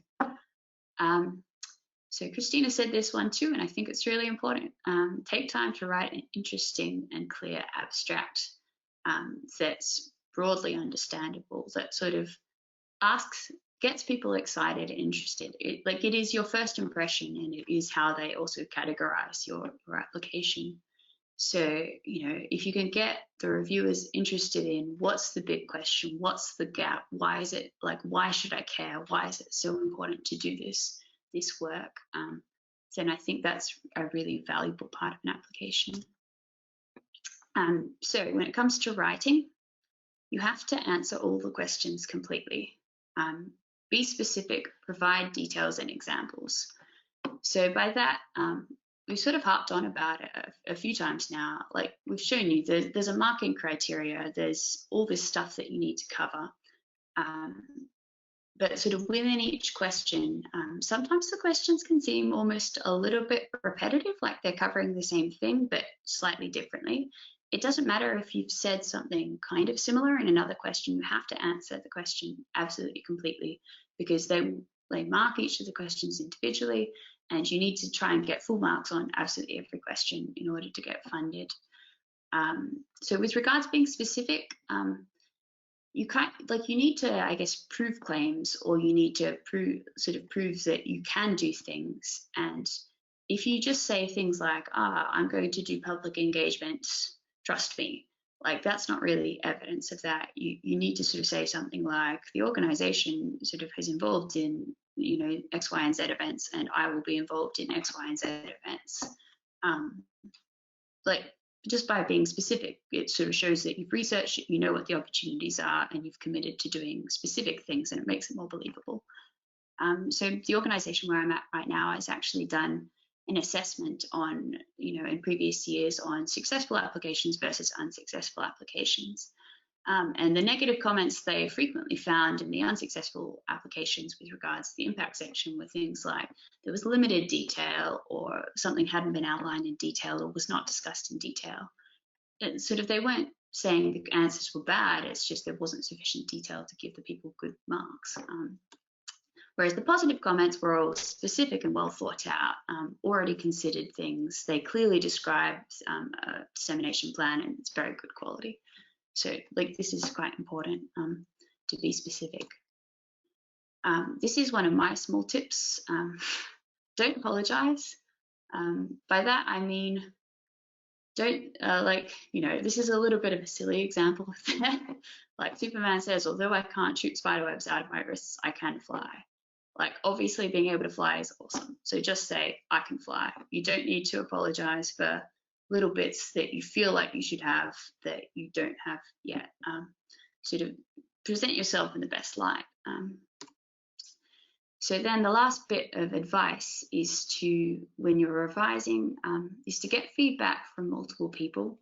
So Cristina said this one too, and I think it's really important. Take time to write an interesting and clear abstract that's broadly understandable, that sort of gets people excited and interested. It is your first impression, and it is how they also categorize your application. So, you know, if you can get the reviewers interested in what's the big question, what's the gap, why is it, like, why should I care, why is it so important to do this work, then I think that's a really valuable part of an application. So when it comes to writing, you have to answer all the questions completely. Be specific, provide details and examples. So by that, we've sort of harped on about it a few times now. Like we've shown you, there's a marking criteria, there's all this stuff that you need to cover. But sort of within each question, sometimes the questions can seem almost a little bit repetitive, like they're covering the same thing, but slightly differently. It doesn't matter if you've said something kind of similar in another question, you have to answer the question absolutely completely, because they mark each of the questions individually, and you need to try and get full marks on absolutely every question in order to get funded. So with regards to being specific, you need to, I guess, prove claims, or you need to prove that you can do things. And if you just say things like, I'm going to do public engagement, trust me, like that's not really evidence of that. You need to sort of say something like, the organization sort of is involved in, X, Y, and Z events, and I will be involved in X, Y, and Z events. Just by being specific, it sort of shows that you've researched, you know what the opportunities are, and you've committed to doing specific things, and it makes it more believable. So the organisation where I'm at right now has actually done an assessment on, in previous years on successful applications versus unsuccessful applications. And the negative comments they frequently found in the unsuccessful applications with regards to the impact section were things like there was limited detail, or something hadn't been outlined in detail, or was not discussed in detail. And sort of they weren't saying the answers were bad, it's just there wasn't sufficient detail to give the people good marks. Whereas the positive comments were all specific and well thought out, already considered things. They clearly described a dissemination plan, and it's very good quality. So this is quite important to be specific. This is one of my small tips. Don't apologize. By that I mean, don't this is a little bit of a silly example. Like Superman says, although I can't shoot spiderwebs out of my wrists, I can fly. Like obviously being able to fly is awesome. So just say, I can fly. You don't need to apologize for little bits that you feel like you should have that you don't have yet. Sort of present yourself in the best light. So then the last bit of advice is to, when you're revising, is to get feedback from multiple people.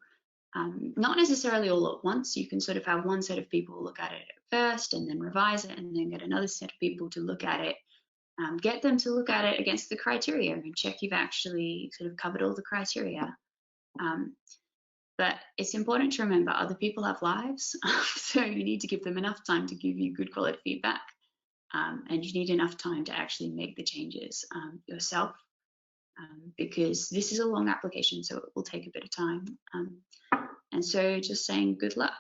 Not necessarily all at once. You can sort of have one set of people look at it first and then revise it, and then get another set of people to look at it. Get them to look at it against the criteria and check you've actually sort of covered all the criteria. But it's important to remember other people have lives, so you need to give them enough time to give you good quality feedback, and you need enough time to actually make the changes yourself, because this is a long application, so it will take a bit of time. And so just saying good luck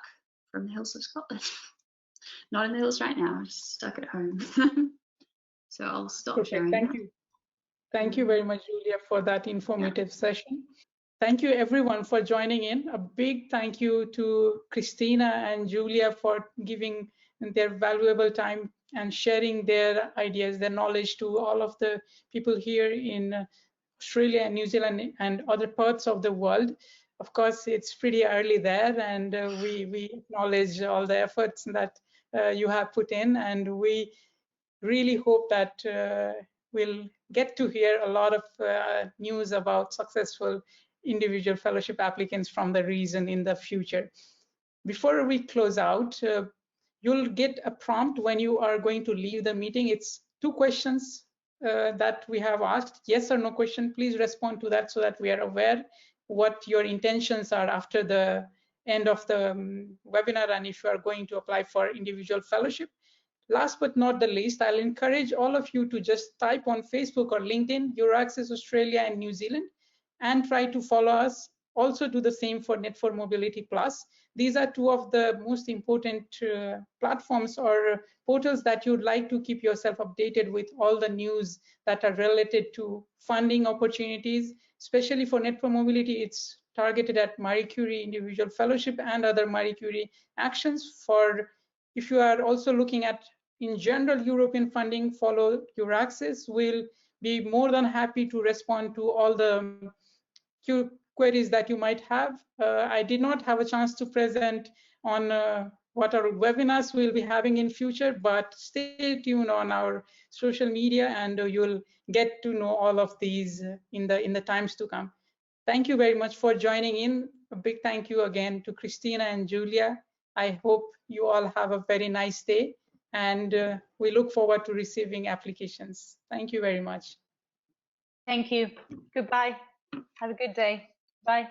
from the hills of Scotland. Not in the hills right now, I'm just stuck at home. So I'll stop sharing. Thank you. Thank you very much, Julia, for that informative session. Thank you everyone for joining in. A big thank you to Cristina and Julia for giving their valuable time and sharing their ideas, their knowledge to all of the people here in Australia and New Zealand and other parts of the world. Of course, it's pretty early there, and we acknowledge all the efforts that you have put in, and we really hope that we'll get to hear a lot of news about successful individual fellowship applicants from the region in the future. Before we close out, you'll get a prompt when you are going to leave the meeting. It's 2 questions that we have asked, yes or no question. Please respond to that so that we are aware what your intentions are after the end of the webinar, and if you are going to apply for individual fellowship. Last but not the least, I'll encourage all of you to just type on Facebook or LinkedIn, EURAXESS Australia and New Zealand, and try to follow us. Also do the same for Net4Mobility Plus. These are 2 of the most important platforms or portals that you'd like to keep yourself updated with all the news that are related to funding opportunities. Especially for Net4Mobility, it's targeted at Marie Curie Individual Fellowship and other Marie Curie actions. If you are also looking at, in general, European funding, follow EURAXESS. We'll be more than happy to respond to all the queries that you might have. I did not have a chance to present on what our webinars we'll be having in future, but stay tuned on our social media and you'll get to know all of these in the times to come. Thank you very much for joining in. A big thank you again to Cristina and Julia. I hope you all have a very nice day, and we look forward to receiving applications. Thank you very much. Thank you. Goodbye. Have a good day. Bye.